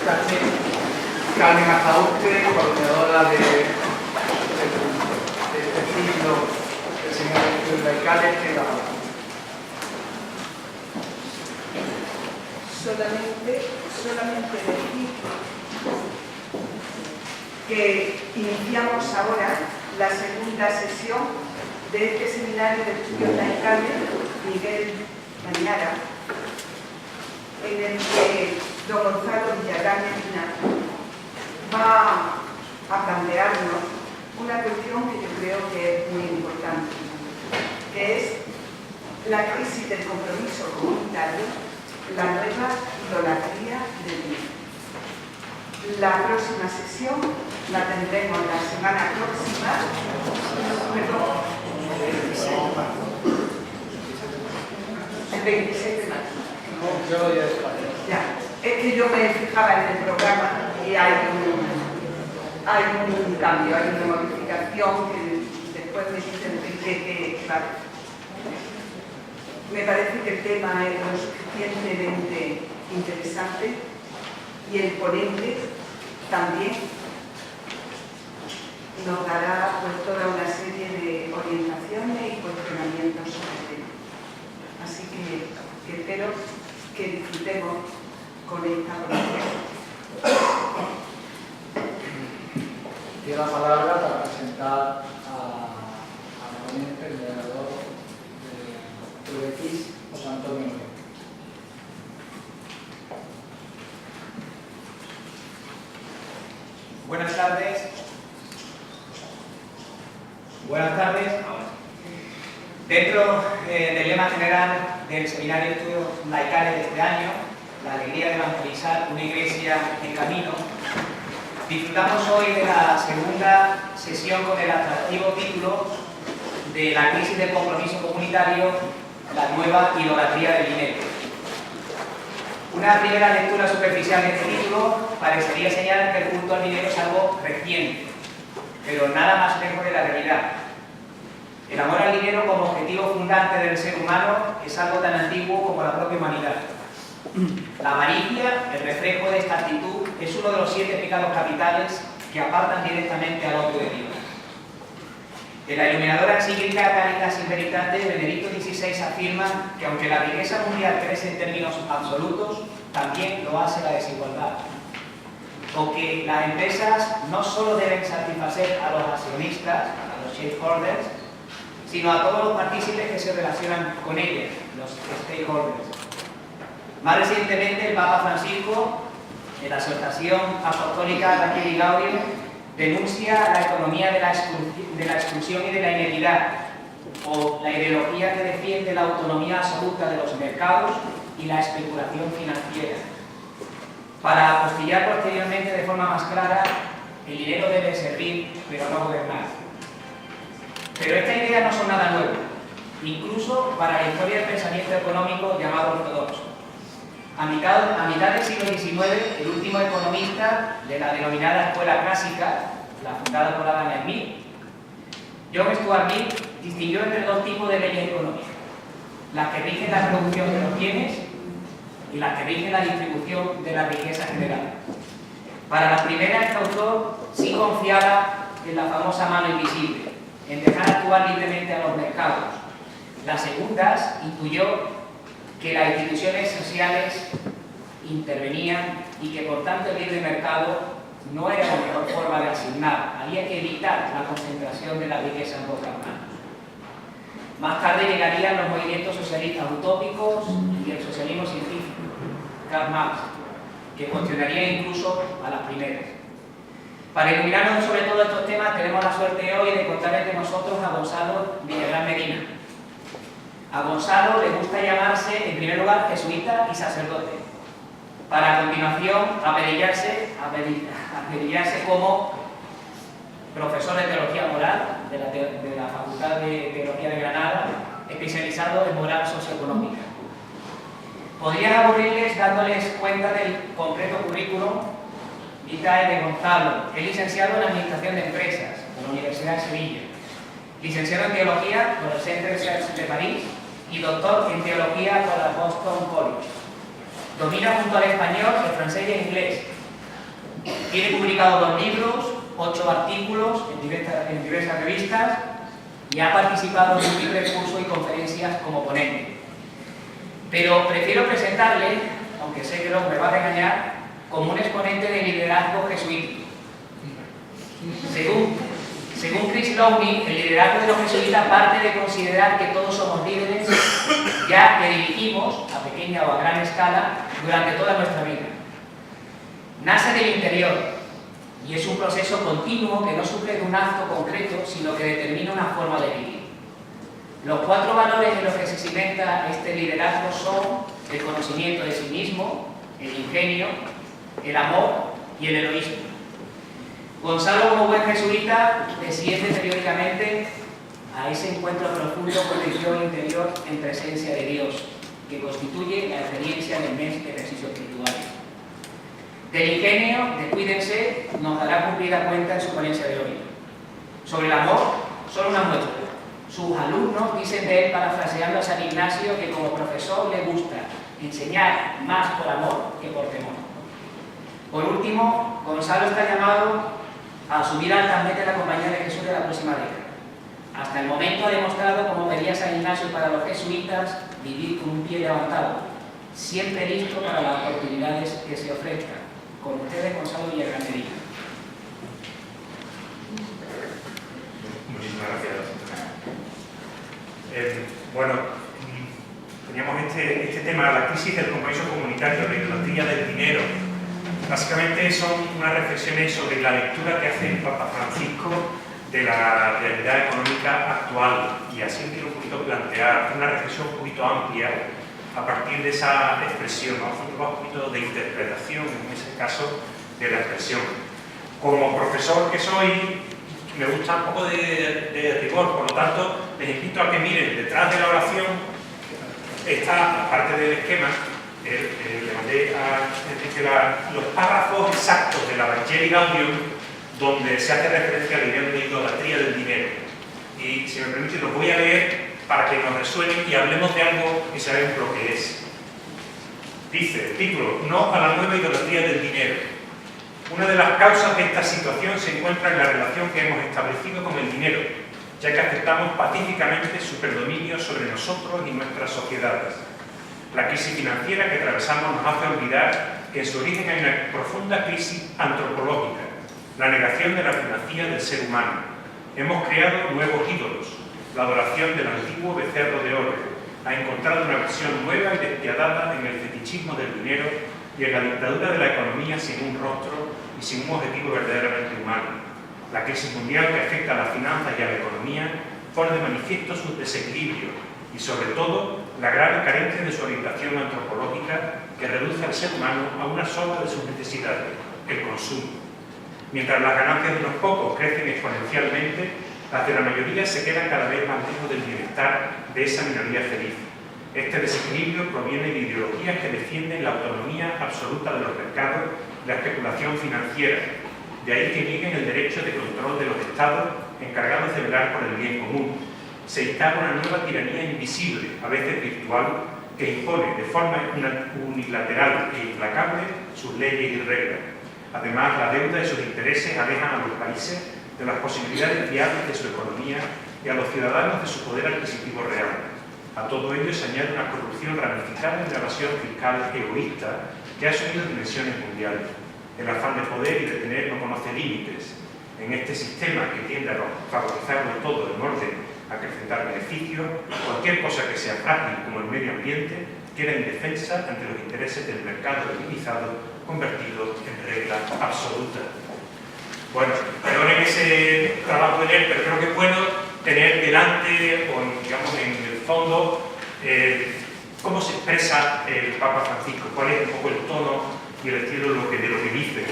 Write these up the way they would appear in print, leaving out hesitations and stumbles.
Carmen Azaute, coordinadora de este ciclo de Seminarios de Estudios Laicales, que la solamente decir que iniciamos ahora la segunda sesión de este Seminario de Estudios Laicales Miguel Mañara, en el que don Gonzalo Villarán Medina va a plantearnos una cuestión que yo creo que es muy importante, que es la crisis del compromiso comunitario, la nueva idolatría de Dios. La próxima sesión la tendremos la semana próxima, perdón, el 26 de marzo. Ya, es que yo me fijaba en el programa y hay un cambio, hay una modificación que después me dicen que vale. Me parece que el tema es lo suficientemente interesante y el ponente también nos dará pues toda una serie de orientaciones y cuestionamientos sobre el tema. Así que espero que disfrutemos con esta ponencia. Tiene la palabra para presentar a la ponente, el moderador de UX, José Antonio Moreno. Buenas tardes. Buenas tardes. Dentro del lema general del Seminario de Estudios Laicales de este año, la alegría de evangelizar una iglesia en camino, disfrutamos hoy de la segunda sesión con el atractivo título de la crisis del compromiso comunitario, la nueva idolatría del dinero. Una primera lectura superficial de este título parecería señalar que el culto al dinero es algo reciente, pero nada más lejos de la realidad. El amor al dinero como objetivo fundante del ser humano es algo tan antiguo como la propia humanidad. La avaricia, el reflejo de esta actitud, es uno de los 7 pecados capitales que apartan directamente al odio de Dios. En la iluminadora encíclica Caritas in Veritate, Benedicto XVI afirma que aunque la riqueza mundial crece en términos absolutos, también lo hace la desigualdad. O que las empresas no solo deben satisfacer a los accionistas, a los shareholders, sino a todos los partícipes que se relacionan con ellas, los stakeholders. Más recientemente, el Papa Francisco, en la exhortación apostólica Evangelii Gaudium, denuncia la economía de la exclusión y de la inequidad, o la ideología que defiende la autonomía absoluta de los mercados y la especulación financiera. Para apostillar posteriormente de forma más clara, el dinero debe servir, pero no gobernar. Pero estas ideas no son nada nuevo, incluso para la historia del pensamiento económico llamado ortodoxo. A mitad del siglo XIX, el último economista de la denominada escuela clásica, la fundada por Adam Smith, John Stuart Mill, distinguió entre 2 tipos de leyes económicas: las que rigen la producción de los bienes y las que rigen la distribución de la riqueza general. Para la primera, este autor sí confiaba en la famosa mano invisible, en dejar actuar libremente a los mercados. Las segundas intuyó que las instituciones sociales intervenían y que por tanto el libre mercado no era la mejor forma de asignar. Había que evitar la concentración de la riqueza en pocas manos. Más tarde llegarían los movimientos socialistas utópicos y el socialismo científico, Karl Marx, que cuestionaría incluso a las primeras. Para iluminarnos sobre todo estos temas, tenemos la suerte hoy de contar entre nosotros a Gonzalo Villarán Medina. A Gonzalo le gusta llamarse, en primer lugar, jesuita y sacerdote, para a continuación aperillarse como profesor de Teología Moral de la Facultad de Teología de Granada, especializado en moral socioeconómica. Podrían aburrirles dándoles cuenta del completo currículum vitae de Gonzalo. Es licenciado en Administración de Empresas por la Universidad de Sevilla, licenciado en Teología por el Centre de París y doctor en Teología por la Boston College. Domina junto al español, el francés y el inglés. Tiene publicados 2 libros, 8 artículos en diversas revistas y ha participado en múltiples cursos y conferencias como ponente. Pero prefiero presentarle, aunque sé que luego me va a regañar, como un exponente de liderazgo jesuítico. Según Chris Lowney, el liderazgo de los jesuitas parte de considerar que todos somos líderes, ya que dirigimos, a pequeña o a gran escala, durante toda nuestra vida. Nace del interior y es un proceso continuo que no surge de un acto concreto, sino que determina una forma de vivir. Los 4 valores en los que se cimenta este liderazgo son el conocimiento de sí mismo, el ingenio, el amor y el heroísmo. Gonzalo, como buen jesuita, desciende periódicamente a ese encuentro profundo con el yo interior en presencia de Dios, que constituye la experiencia del mes de ejercicio espiritual. Del ingenio, descuídense, nos dará cumplida cuenta en su ponencia de hoy. Sobre el amor, solo una muestra. Sus alumnos dicen de él, parafraseando a San Ignacio, que como profesor le gusta enseñar más por amor que por temor. Por último, Gonzalo está llamado a asumir altamente la compañía de Jesús de la próxima década. Hasta el momento ha demostrado, como pedía San Ignacio para los jesuitas, vivir con un pie levantado, siempre listo para las oportunidades que se ofrezcan. Con ustedes, Gonzalo Villagrán Medina. Muchísimas gracias. Bueno, teníamos este tema, la crisis del compromiso comunitario, la idolatría del dinero. Básicamente son unas reflexiones sobre la lectura que hace el Papa Francisco de la realidad económica actual, y así quiero un poquito plantear una reflexión un poquito amplia a partir de esa expresión, vamos a un poquito de interpretación en ese caso de la expresión. Como profesor que soy, me gusta un poco de rigor, por lo tanto les invito a que miren detrás de la oración está, aparte del esquema, le mandé a los párrafos exactos de la Evangelii Gaudium, donde se hace referencia a la idea de una idolatría del dinero. Y si me permite, los voy a leer para que nos resuenen y hablemos de algo que sabemos lo que es. Dice, el título, no a la nueva idolatría del dinero. Una de las causas de esta situación se encuentra en la relación que hemos establecido con el dinero, ya que aceptamos pacíficamente su predominio sobre nosotros y nuestras sociedades. La crisis financiera que atravesamos nos hace olvidar que en su origen hay una profunda crisis antropológica, la negación de la primacía del ser humano. Hemos creado nuevos ídolos, la adoración del antiguo becerro de oro, ha encontrado una versión nueva y despiadada en el fetichismo del dinero y en la dictadura de la economía sin un rostro y sin un objetivo verdaderamente humano. La crisis mundial que afecta a las finanzas y a la economía pone de manifiesto su desequilibrio y, sobre todo, la grave carencia de su orientación antropológica que reduce al ser humano a una sola de sus necesidades, el consumo. Mientras las ganancias de unos pocos crecen exponencialmente, las de la mayoría se quedan cada vez más lejos del bienestar de esa minoría feliz. Este desequilibrio proviene de ideologías que defienden la autonomía absoluta de los mercados y la especulación financiera. De ahí que nieguen el derecho de control de los estados encargados de velar por el bien común. Se instala una nueva tiranía invisible, a veces virtual, que impone de forma unilateral e implacable sus leyes y reglas. Además, la deuda y sus intereses alejan a los países de las posibilidades viables de su economía y a los ciudadanos de su poder adquisitivo real. A todo ello se añade una corrupción ramificada en la evasión fiscal egoísta que ha asumido dimensiones mundiales. El afán de poder y de tener no conoce límites. En este sistema que tiende a favorizarlo todo en orden a acrecentar beneficios, cualquier cosa que sea frágil como el medio ambiente queda indefensa ante los intereses del mercado limitado convertidos en regla absoluta. Bueno, perdonen ese trabajo de leer, pero creo que es bueno tener delante, o digamos en el fondo, cómo se expresa el Papa Francisco, cuál es un poco el tono y el estilo de lo que dice.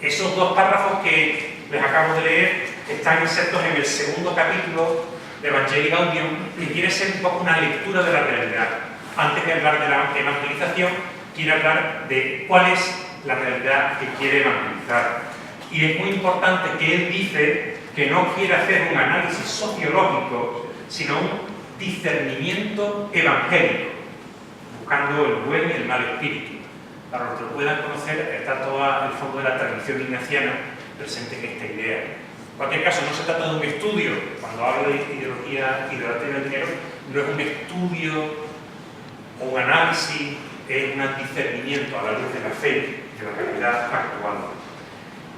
Esos 2 párrafos que les acabo de leer están insertos en el segundo capítulo de Evangelii Gaudium y quiere ser un poco una lectura de la realidad. Antes de hablar de la evangelización, quiere hablar de cuál es la realidad que quiere evangelizar. Y es muy importante que él dice que no quiere hacer un análisis sociológico, sino un discernimiento evangélico, buscando el buen y el mal espíritu. para los que lo puedan conocer, está todo el fondo de la tradición ignaciana presente en esta idea. En cualquier caso, no se trata de un estudio, cuando hablo de ideología, idolatría del dinero, no es un estudio o un análisis, es un discernimiento a la luz de la fe, de la realidad actual.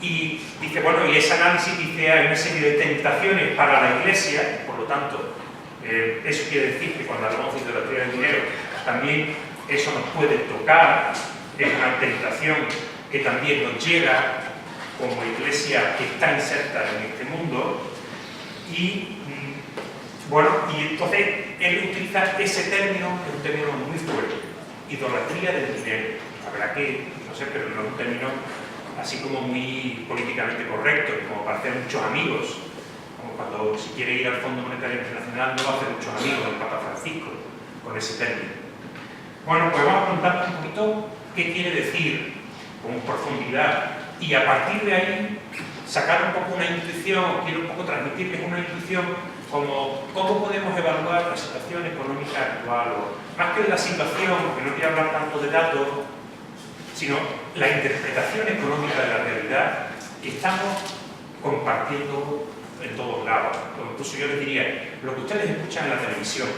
Y dice, bueno, y ese análisis dice hay una serie de tentaciones para la Iglesia, por lo tanto, eso quiere decir que cuando hablamos de idolatría del dinero, también eso nos puede tocar, es una tentación que también nos llega como Iglesia que está inserta en este mundo. Y bueno, y entonces él utiliza ese término, que es un término muy fuerte, idolatría del dinero. La verdad que, no sé, pero no es un término así como muy políticamente correcto, como para hacer muchos amigos, como cuando si quiere ir al Fondo Monetario Internacional no va a hacer muchos amigos el Papa Francisco con ese término. Bueno, pues vamos a contar un poquito qué quiere decir con profundidad y a partir de ahí sacar un poco una intuición, quiero un poco transmitirles una intuición como cómo podemos evaluar la situación económica actual, o más que la situación, porque no quiero hablar tanto de datos, sino la interpretación económica de la realidad que estamos compartiendo en todos lados. Incluso yo les diría, lo que ustedes escuchan en la televisión,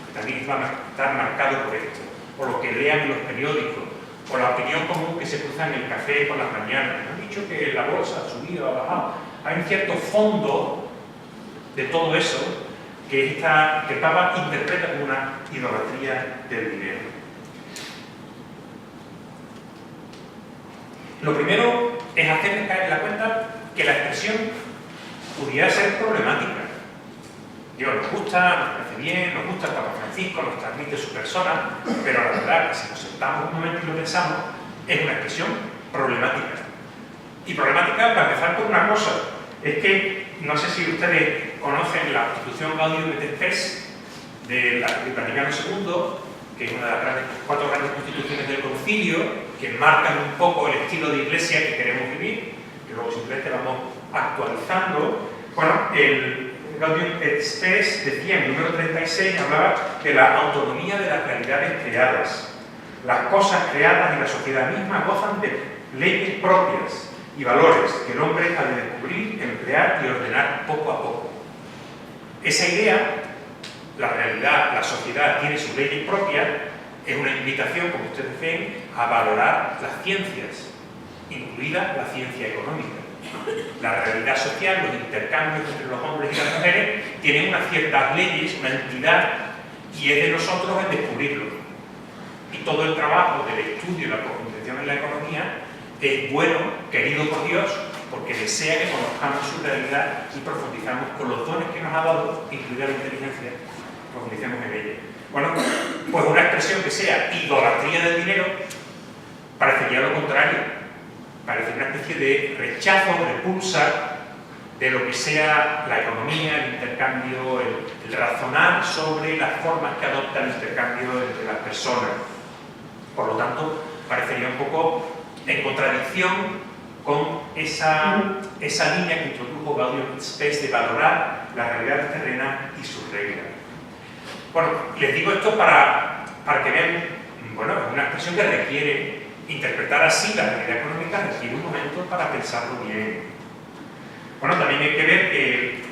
que también va a estar marcado por esto, o lo que lean en los periódicos, o la opinión común que se cruza en el café por las mañanas. Me han dicho que la bolsa ha subido, ha bajado. Hay un cierto fondo de todo eso que el Papa interpreta como una idolatría del dinero. Lo primero es hacerles caer en la cuenta que la expresión pudiera ser problemática. Digo, nos gusta, nos parece bien, nos gusta el Papa Francisco, nos transmite su persona, pero la verdad que si nos sentamos un momento y lo pensamos, es una expresión problemática. Y problemática para empezar por una cosa, es que, no sé si ustedes conocen la Constitución Gaudium et Spes del Vaticano II, que es una de las 4 grandes constituciones del concilio, que marcan un poco el estilo de iglesia que queremos vivir, que luego simplemente vamos actualizando. Bueno, el Gaudium et Spes decía en el número 36, hablaba de la autonomía de las realidades creadas. Las cosas creadas y la sociedad misma gozan de leyes propias y valores que el hombre ha de descubrir, emplear y ordenar poco a poco. Esa idea, la realidad, la sociedad tiene sus leyes propias, es una invitación, como ustedes ven, a valorar las ciencias, incluida la ciencia económica. La realidad social, los intercambios entre los hombres y las mujeres, tienen unas ciertas leyes, una entidad, y es de nosotros el descubrirlo. Y todo el trabajo del estudio y la profundización en la economía es bueno, querido por Dios, porque desea que conozcamos su realidad y profundizamos con los dones que nos ha dado, incluida la inteligencia, profundicemos en ella. Bueno, pues una expresión que sea idolatría del dinero parecería lo contrario. Parece una especie de rechazo, repulsa de lo que sea la economía, el intercambio, el razonar sobre las formas que adopta el intercambio entre las personas. Por lo tanto, parecería un poco en contradicción con esa línea que introdujo Gaudium et Spes de valorar la realidad terrena y sus reglas. Bueno, les digo esto para que vean, bueno, es una expresión que requiere interpretar así la realidad económica, requiere un momento para pensarlo bien. Bueno, también hay que ver que,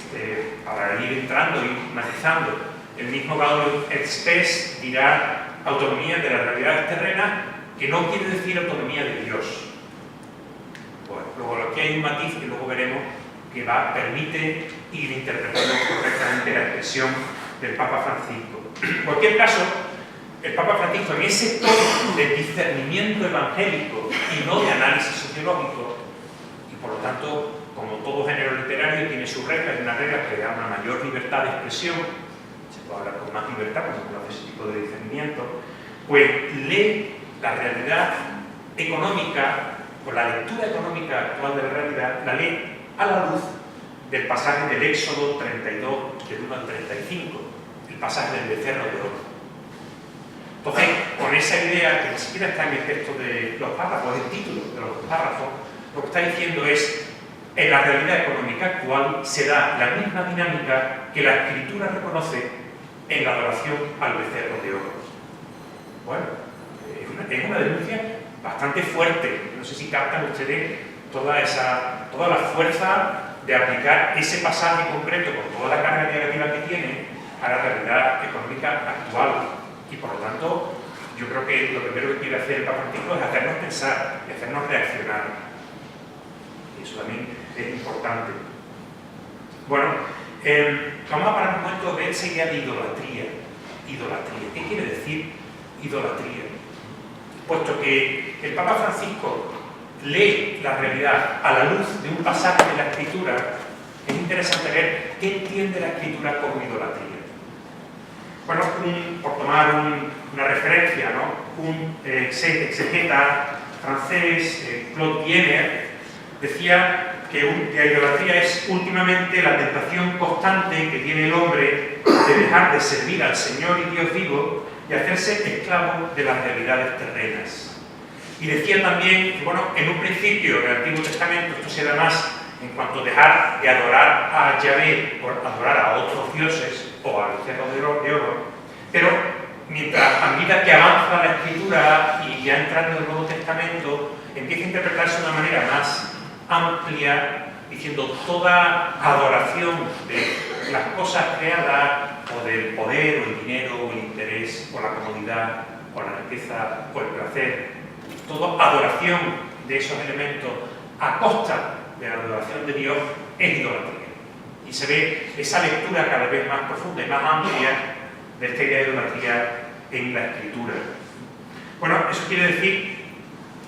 para ir entrando y matizando, el mismo Gaudium et Spes dirá autonomía de las realidades terrenas, que no quiere decir autonomía de Dios. Bueno, luego aquí hay un matiz que luego veremos que permite ir interpretando correctamente la expresión del Papa Francisco. En cualquier caso, el Papa Francisco, en ese tono de discernimiento evangélico y no de análisis sociológico, y por lo tanto, como todo género literario tiene sus reglas, y unas reglas que le dan una mayor libertad de expresión, se puede hablar con más libertad cuando se hace ese tipo de discernimiento, pues lee la realidad económica, o la lectura económica actual de la realidad, la lee a la luz del pasaje del Éxodo 32, del 1 al 35, el pasaje del becerro de oro. Entonces, con esa idea, que ni siquiera está en el texto de los párrafos, el título de los párrafos, lo que está diciendo es, en la realidad económica actual se da la misma dinámica que la Escritura reconoce en la adoración al becerro de oro. Bueno, es una denuncia bastante fuerte. No sé si captan ustedes toda la fuerza de aplicar ese pasaje concreto con toda la carga negativa que tiene a la realidad económica actual. Y por lo tanto, yo creo que lo primero que quiere hacer el Papa Francisco es hacernos pensar y hacernos reaccionar. Y eso también es importante. Bueno, vamos a parar un momento de esa idea de idolatría. Idolatría. ¿Qué quiere decir idolatría? Puesto que el Papa Francisco lee la realidad a la luz de un pasaje de la Escritura, es interesante ver qué entiende la Escritura como idolatría. Bueno, por tomar una referencia, ¿no? Un exegeta francés, Claude Viener, decía que la idolatría es últimamente la tentación constante que tiene el hombre de dejar de servir al Señor y Dios vivo y hacerse esclavo de las realidades terrenas. Y decía también que, bueno, en un principio, en el Antiguo Testamento, esto se da más en cuanto a dejar de adorar a Yahvé por adorar a otros dioses o al becerro de oro, pero a medida que avanza la Escritura y ya entrando en el Nuevo Testamento, empieza a interpretarse de una manera más amplia, diciendo toda adoración de las cosas creadas o del poder o el dinero o el interés o la comodidad o la riqueza o el placer, toda adoración de esos elementos a costa de la adoración de Dios es idolatría. Y se ve esa lectura cada vez más profunda y más amplia de esta idea de idolatría en la Escritura. Bueno, eso quiere decir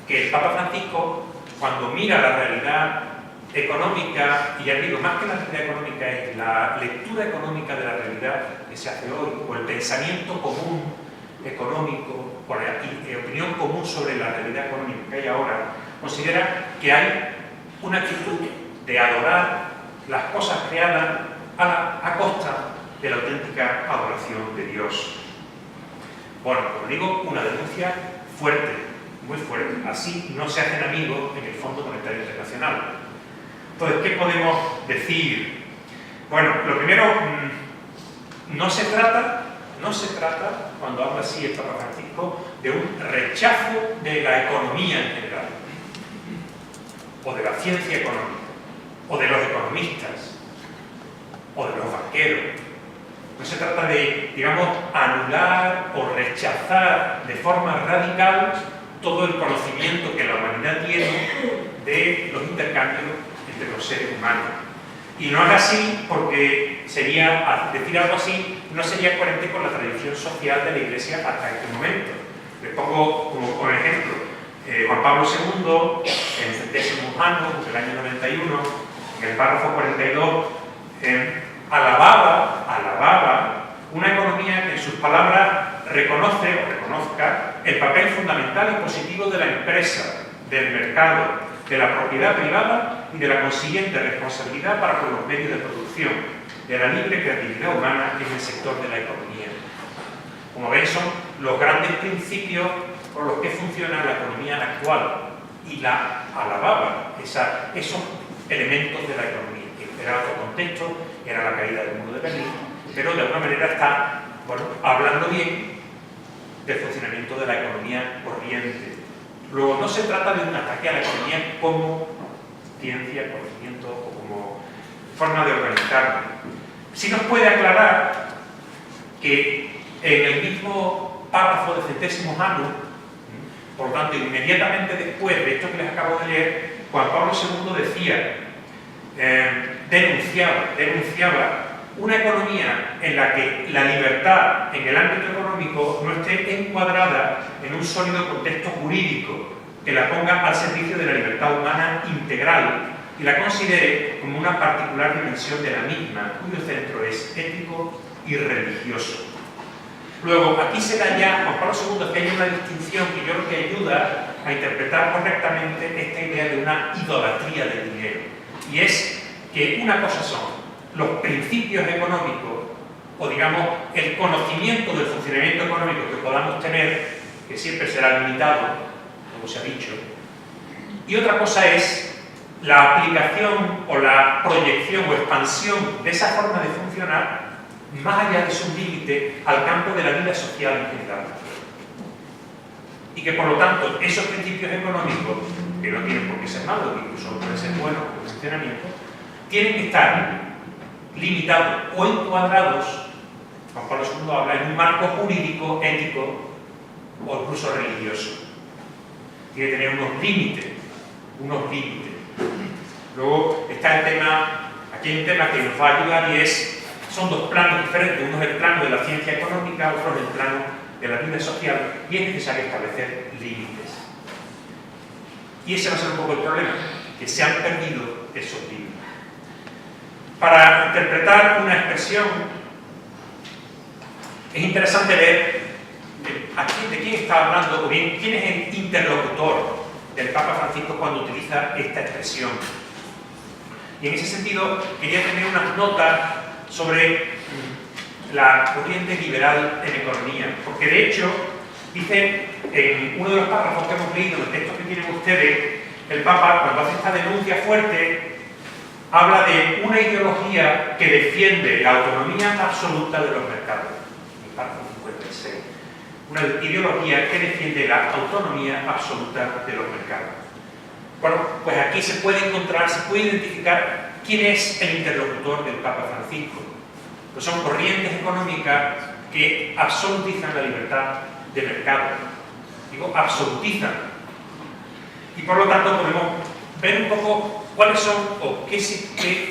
que el Papa Francisco, cuando mira la realidad económica, y ya digo, más que la realidad económica es la lectura económica de la realidad que se hace hoy, o el pensamiento común económico, o la opinión común sobre la realidad económica que hay ahora, considera que hay una actitud de adorar las cosas creadas a costa de la auténtica adoración de Dios. Bueno, como digo, una denuncia fuerte, muy fuerte. Así no se hacen amigos en el Fondo Monetario Internacional. Entonces, ¿qué podemos decir? Bueno, lo primero, no se trata, cuando habla así el Papa Francisco, de un rechazo de la economía en general, o de la ciencia económica, o de los economistas, o de los banqueros. No se trata de, digamos, anular o rechazar de forma radical todo el conocimiento que la humanidad tiene de los intercambios entre los seres humanos. Y no es así porque decir algo así no sería coherente con la tradición social de la Iglesia hasta este momento. Les pongo como ejemplo, Juan Pablo II, en el 70º año, del año 91, en el párrafo 42, alababa una economía que en sus palabras reconozca el papel fundamental y positivo de la empresa, del mercado, de la propiedad privada y de la consiguiente responsabilidad para con los medios de producción, de la libre creatividad humana en el sector de la economía. Como ven, son los grandes principios por los que funciona la economía actual, y la alababa, esos elementos de la economía. Era otro contexto, era la caída del muro de Berlín, pero de alguna manera está hablando bien del funcionamiento de la economía corriente. Luego, no se trata de un ataque a la economía como ciencia, conocimiento o como forma de organizarla. Sí nos puede aclarar que en el mismo párrafo del 70º año, por lo tanto, inmediatamente después de esto que les acabo de leer, Juan Pablo II decía, denunciaba una economía en la que la libertad en el ámbito económico no esté encuadrada en un sólido contexto jurídico que la ponga al servicio de la libertad humana integral y la considere como una particular dimensión de la misma, cuyo centro es ético y religioso. Luego, aquí se da ya, Juan Pablo II, que hay una distinción que yo creo que ayuda a interpretar correctamente esta idea de una idolatría del dinero. Y es que una cosa son los principios económicos, o digamos, el conocimiento del funcionamiento económico que podamos tener, que siempre será limitado, como se ha dicho, y otra cosa es la aplicación o la proyección o expansión de esa forma de funcionar más allá de su límite al campo de la vida social en general. y que por lo tanto esos principios económicos, que no tienen por qué ser malos, que incluso pueden ser buenos como funcionamiento, tienen que estar limitados o encuadrados. Juan Pablo II habla en un marco jurídico, ético o incluso religioso. Tiene que tener unos límites, Luego está el tema, aquí hay un tema que nos va a ayudar y son dos planos diferentes. Uno es el plano de la ciencia económica, otro es el plano de la vida social, y es necesario establecer límites. Y ese va a ser un poco el problema, que se han perdido esos límites. Para interpretar una expresión es interesante ver de quién está hablando, o bien quién es el interlocutor del Papa Francisco cuando utiliza esta expresión. Y en ese sentido quería tener unas notas sobre la corriente liberal en economía, porque de hecho dice en uno de los párrafos que hemos leído, en el texto que tienen ustedes, el Papa, cuando hace esta denuncia fuerte, habla de una ideología que defiende la autonomía absoluta de los mercados. El párrafo 56. Una ideología que defiende la autonomía absoluta de los mercados. Bueno, pues aquí se puede encontrar, se puede identificar quién es el interlocutor del Papa Francisco. Pues son corrientes económicas que absolutizan la libertad de mercado. Digo, absolutizan. Y por lo tanto podemos ver un poco cuáles son o qué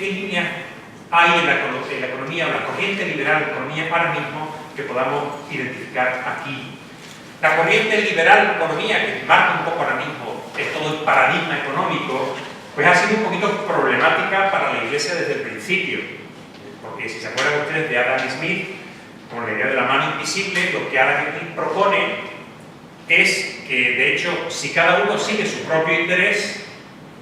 líneas hay en la economía o la corriente liberal de economía ahora mismo que podamos identificar aquí. La corriente liberal de economía que marca un poco ahora mismo todo el paradigma económico, pues ha sido un poquito problemática para la Iglesia desde el principio. Porque si se acuerdan ustedes de Adam Smith, con la idea de la mano invisible, lo que Adam Smith propone es que, de hecho, si cada uno sigue su propio interés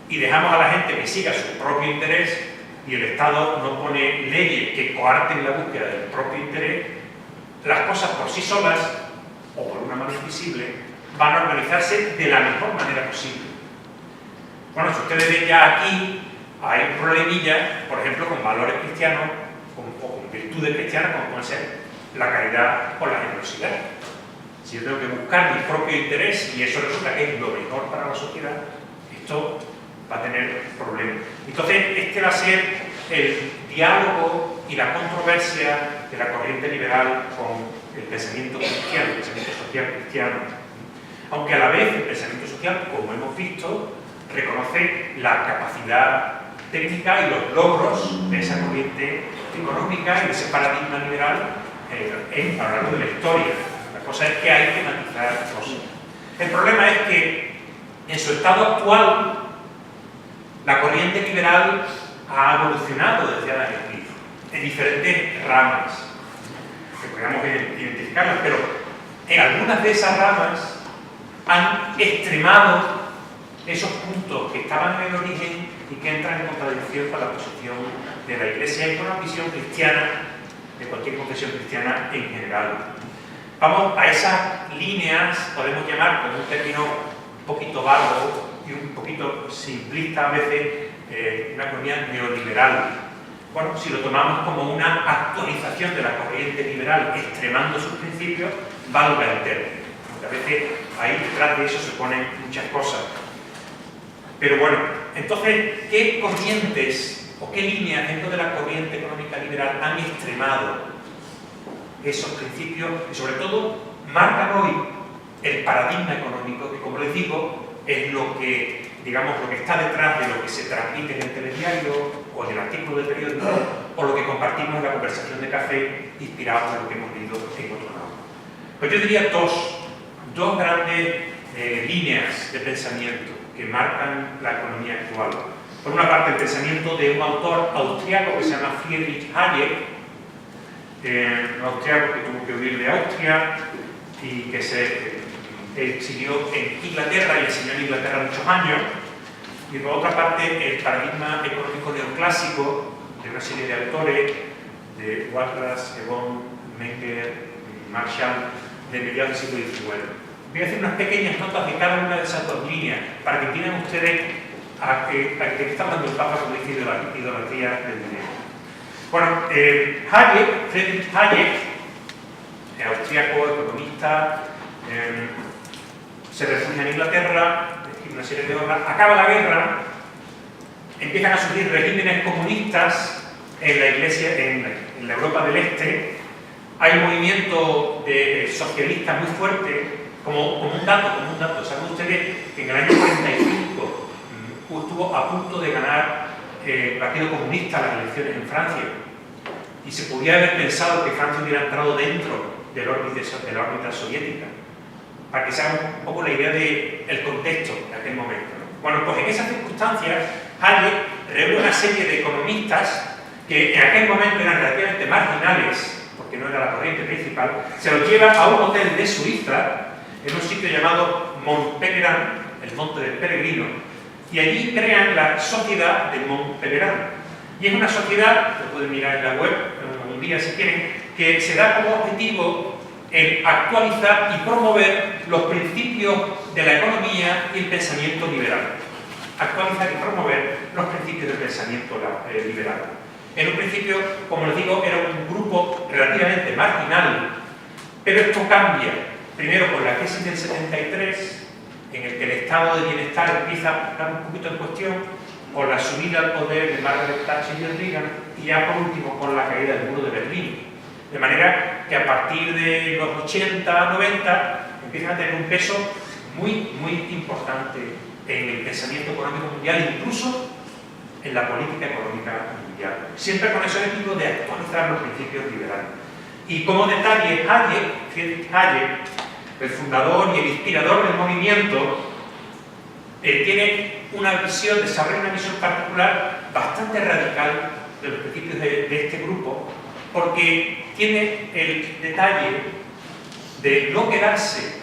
y dejamos a la gente que siga su propio interés y el Estado no pone leyes que coarten la búsqueda del propio interés, las cosas por sí solas o por una mano invisible van a organizarse de la mejor manera posible. Bueno, si ustedes ven ya aquí, hay un problemilla, por ejemplo, con valores cristianos o con virtudes cristianas, como pueden ser la caridad o la generosidad. Si yo tengo que buscar mi propio interés y eso resulta que es lo mejor para la sociedad, esto va a tener problemas. Entonces, este va a ser el diálogo y la controversia de la corriente liberal con el pensamiento cristiano, el pensamiento social cristiano. Aunque a la vez el pensamiento social, como hemos visto, reconoce la capacidad técnica y los logros de esa corriente económica y de ese paradigma liberal a lo largo de la historia. La cosa es que hay que matizar cosas. El problema es que en su estado actual la corriente liberal ha evolucionado desde Adam Smith en diferentes ramas, que podríamos identificarlas, pero en algunas de esas ramas han extremado esos puntos que estaban en el origen y que entran en contradicción con la posición de la Iglesia y con la visión cristiana, de cualquier confesión cristiana en general. Vamos a esas líneas, podemos llamar con un término un poquito vago y un poquito simplista a veces, una economía neoliberal. Bueno, si lo tomamos como una actualización de la corriente liberal, extremando sus principios, valga el término. Porque a veces ahí detrás de eso se ponen muchas cosas. Pero bueno, entonces, ¿qué corrientes o qué líneas dentro de la corriente económica liberal han extremado esos principios y sobre todo marcan hoy el paradigma económico que, como les digo, es lo que, digamos, lo que está detrás de lo que se transmite en el telediario o en el artículo del periódico o lo que compartimos en la conversación de café inspirado en lo que hemos leído en otro lado? Pues yo diría dos grandes líneas de pensamiento que marcan la economía actual. Por una parte, el pensamiento de un autor austriaco que se llama Friedrich Hayek, un austriaco que tuvo que huir de Austria y que se exilió en Inglaterra y enseñó en Inglaterra muchos años. Y por otra parte, el paradigma económico neoclásico de una serie de autores, de Wallace, Ebon, Menger, Marshall, de mediados del siglo XIX. Voy a hacer unas pequeñas notas de cada una de esas dos líneas para que entiendan ustedes a qué está hablando el Papa cuando dice idolatría del dinero. Bueno, Friedrich Hayek, austríaco, economista, se refugia en Inglaterra, escribe una serie de obras, acaba la guerra, empiezan a surgir regímenes comunistas en la Iglesia, en la Europa del Este, hay un movimiento de socialista muy fuerte, como un dato, ¿saben ustedes que en el año 45 estuvo a punto de ganar el Partido Comunista las elecciones en Francia? Y se podía haber pensado que Francia hubiera entrado dentro de la órbita soviética, para que se haga un poco la idea del contexto de aquel momento, ¿no? Bueno, pues en esas circunstancias, Hayek reúne una serie de economistas que en aquel momento eran relativamente marginales, porque no era la corriente principal, se los lleva a un hotel de Suiza, en un sitio llamado Mont Pelerin, el Monte del Peregrino, y allí crean la Sociedad de Mont Pelerin. Y es una sociedad, lo pueden mirar en la web un día si quieren, que se da como objetivo el actualizar y promover los principios de la economía y el pensamiento liberal. Actualizar y promover los principios del pensamiento liberal. En un principio, como les digo, era un grupo relativamente marginal, pero esto cambia, primero con la crisis del 73, en el que el estado de bienestar empieza a estar un poquito en cuestión, con la subida al poder de Margaret Thatcher y de Reagan, y ya por último con la caída del muro de Berlín. De manera que a partir de los 80, 90, empiezan a tener un peso muy, muy importante en el pensamiento económico mundial, incluso en la política económica mundial. Siempre con ese objetivo de actualizar los principios liberales. Y como detalle, Friedrich Hayek, el fundador y el inspirador del movimiento, tiene una visión, desarrolla una visión particular bastante radical de los principios de este grupo, porque tiene el detalle de no quedarse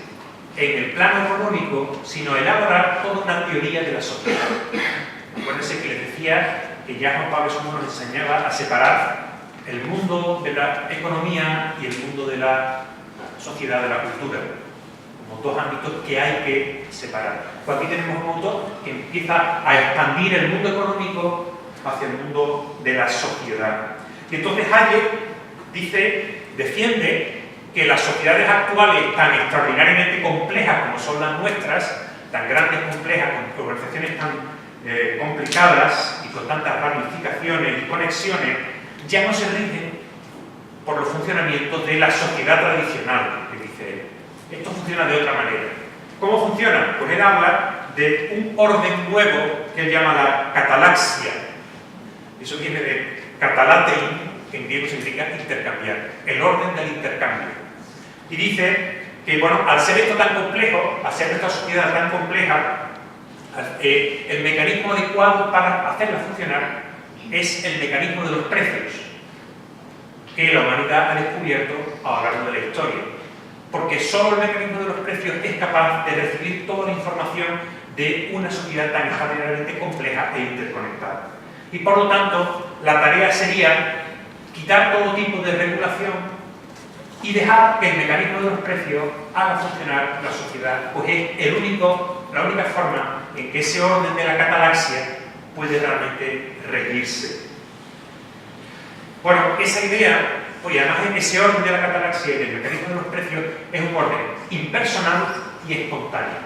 en el plano económico, sino elaborar toda una teoría de la sociedad. Acuérdense que les decía que ya Juan Pablo II nos enseñaba a separar el mundo de la economía y el mundo de la sociedad, de la cultura, como dos ámbitos que hay que separar. Pues aquí tenemos un autor que empieza a expandir el mundo económico hacia el mundo de la sociedad. Y entonces Hayek defiende que las sociedades actuales tan extraordinariamente complejas como son las nuestras, tan grandes, complejas, con organizaciones tan complicadas y con tantas ramificaciones y conexiones, ya no se rigen por los funcionamientos de la sociedad tradicional, que dice él. Esto funciona de otra manera. ¿Cómo funciona? Pues él habla de un orden nuevo que él llama la catalaxia. Eso viene de catalatein, que en griego significa intercambiar, el orden del intercambio. Y dice que, bueno, al ser esto tan complejo, al ser esta sociedad tan compleja, el mecanismo adecuado para hacerla funcionar es el mecanismo de los precios, que la humanidad ha descubierto a lo largo de la historia. Porque solo el mecanismo de los precios es capaz de recibir toda la información de una sociedad tan extraordinariamente compleja e interconectada. Y por lo tanto, la tarea sería quitar todo tipo de regulación y dejar que el mecanismo de los precios haga funcionar la sociedad, pues es la única forma en que ese orden de la catalaxia puede realmente regirse. Bueno, esa idea, pues además ese orden de la catalaxia y del mecanismo de los precios es un orden impersonal y espontáneo.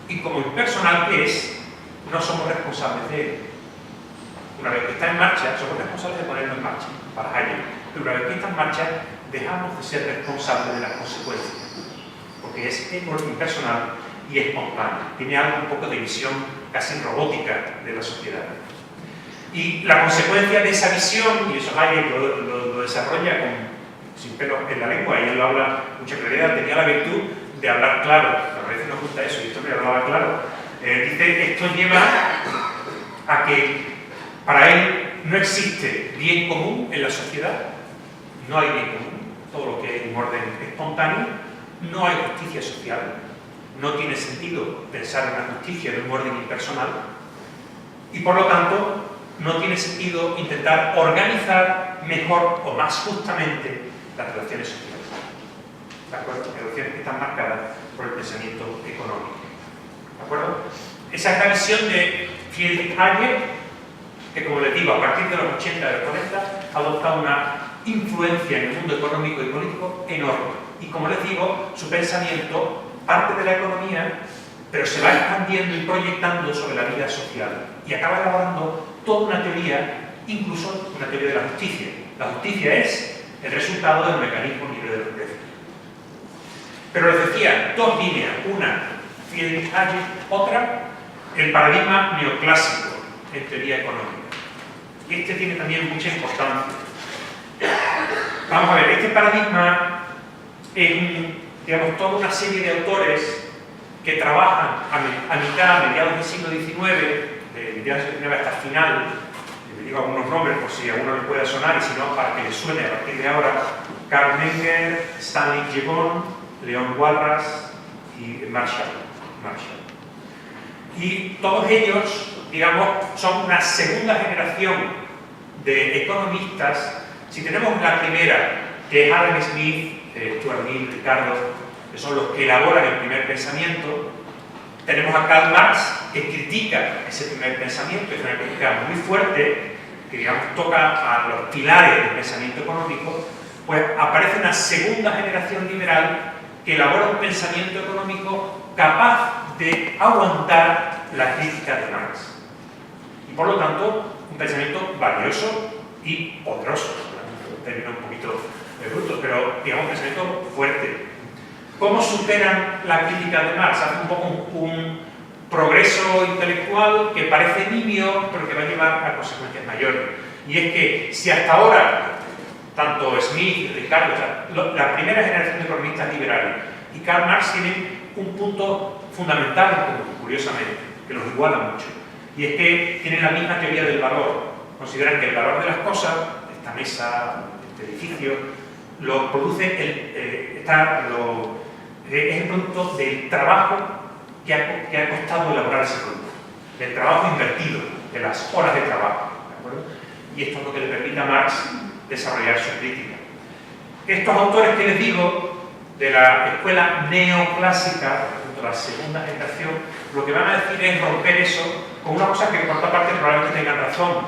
Y como impersonal que es, no somos responsables de él. Una vez que está en marcha, somos responsables de ponerlo en marcha, para Hayek. Pero una vez que está en marcha, dejamos de ser responsables de las consecuencias, porque es impersonal y espontáneo. Tiene algo un poco de visión casi robótica de la sociedad. Y la consecuencia de esa visión, y eso Hayek lo desarrolla sin pelos en la lengua, y él lo habla con mucha claridad, tenía la virtud de hablar claro. A veces nos gusta eso, y esto me hablaba claro. Dice, esto lleva a que para él no existe bien común en la sociedad, no hay bien común, todo lo que es un orden espontáneo, no hay justicia social, no tiene sentido pensar en la justicia de un orden impersonal, y por lo tanto no tiene sentido intentar organizar mejor o más justamente las relaciones sociales. ¿De acuerdo? Relaciones que están marcadas por el pensamiento económico. ¿De acuerdo? Esa es la visión de Friedrich Hayek, que, como les digo, a partir de los 80 y los 90 ha adoptado una influencia en el mundo económico y político enorme. Y como les digo, su pensamiento parte de la economía, pero se va expandiendo y proyectando sobre la vida social y acaba elaborando toda una teoría, incluso una teoría de la justicia. La justicia es el resultado del mecanismo libre de los precios. Pero les decía, dos líneas, una Friedrich Hayek, otra el paradigma neoclásico en teoría económica. Y este tiene también mucha importancia. Vamos a ver, este paradigma es, digamos, toda una serie de autores que trabajan a mediados del siglo XIX, de mediados del XIX hasta el final. Les digo algunos nombres por si a uno le pueda sonar, y si no, para que les suene a partir de ahora: Karl Menger, Stanley Gibbon, Leon Walras y Marshall. Y todos ellos, digamos, son una segunda generación de economistas. Si tenemos la primera, que es Adam Smith, Stuart Mill, Ricardo, que son los que elaboran el primer pensamiento, tenemos a Karl Marx, que critica ese primer pensamiento, es una crítica muy fuerte, que digamos toca a los pilares del pensamiento económico. Pues aparece una segunda generación liberal que elabora un pensamiento económico capaz de aguantar la crítica de Marx. Y por lo tanto, un pensamiento valioso y poderoso. Un término un poquito bruto, pero digamos un pensamiento fuerte. ¿Cómo superan la crítica de Marx? Hace un poco un progreso intelectual que parece nimio, pero que va a llevar a consecuencias mayores. Y es que si hasta ahora tanto Smith y Ricardo, o sea, la primera generación de economistas liberales y Karl Marx tienen un punto fundamental en común, curiosamente, que los iguala mucho, y es que tienen la misma teoría del valor. Consideran que el valor de las cosas, esta mesa, este edificio, lo produce es el producto del trabajo que ha costado elaborar ese producto, del trabajo invertido, de las horas de trabajo, ¿de acuerdo? Y esto es lo que le permite a Marx desarrollar su crítica. Estos autores que les digo, de la escuela neoclásica, de la segunda generación, lo que van a decir es romper eso con una cosa que por otra parte probablemente tengan razón,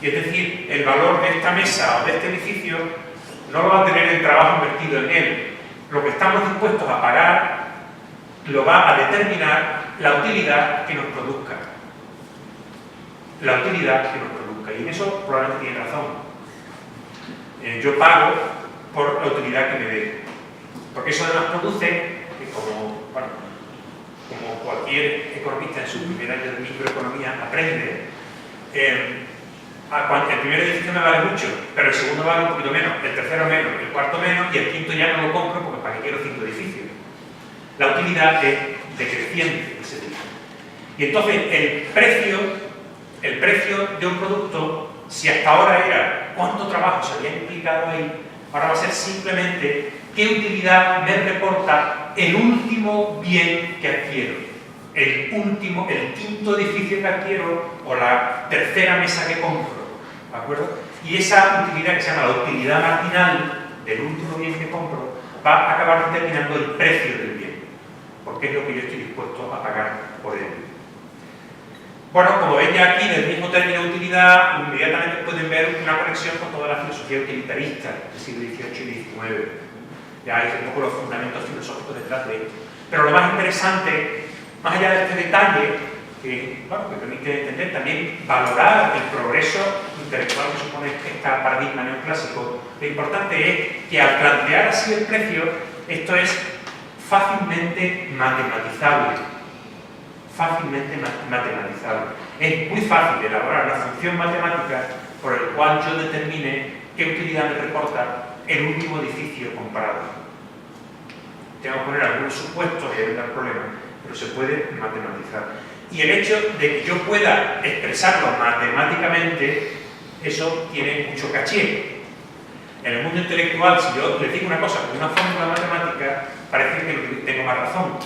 y es decir, el valor de esta mesa o de este edificio no lo va a tener el trabajo invertido en él. Lo que estamos dispuestos a pagar lo va a determinar la utilidad que nos produzca. La utilidad que nos produzca. Y en eso probablemente tiene razón. Yo pago por la utilidad que me dé. Porque eso además produce, que como cualquier economista en su primer año de microeconomía aprende, el primer edificio me vale mucho, pero el segundo vale un poquito menos, el tercero menos, el cuarto menos, y el quinto ya no lo compro porque para qué quiero 5 edificios. La utilidad es decreciente ese edificio. Y entonces el precio de un producto, si hasta ahora era cuánto trabajo se había implicado ahí, ahora va a ser simplemente qué utilidad me reporta el último bien que adquiero. El quinto edificio que adquiero o la tercera mesa que compro, ¿de acuerdo? Y esa utilidad que se llama la utilidad marginal del último bien que compro va a acabar determinando el precio del bien, porque es lo que yo estoy dispuesto a pagar por él. Bueno, como ven ya aquí, del mismo término de utilidad, inmediatamente pueden ver una conexión con toda la filosofía utilitarista del siglo XVIII y XIX. Ya hay un poco los fundamentos filosóficos detrás de esto. Pero lo más interesante, más allá de este detalle, que permite entender también valorar el progreso intelectual que supone este paradigma neoclásico, lo importante es que al plantear así el precio, esto es fácilmente matematizable. Es muy fácil elaborar una función matemática por el cual yo determine qué utilidad me reporta el último edificio comprado. Tengo que poner algunos supuestos y evitar problemas, pero se puede matematizar. Y el hecho de que yo pueda expresarlo matemáticamente, eso tiene mucho caché. En el mundo intelectual, si yo les digo una cosa con una fórmula matemática, parece que tengo más razón.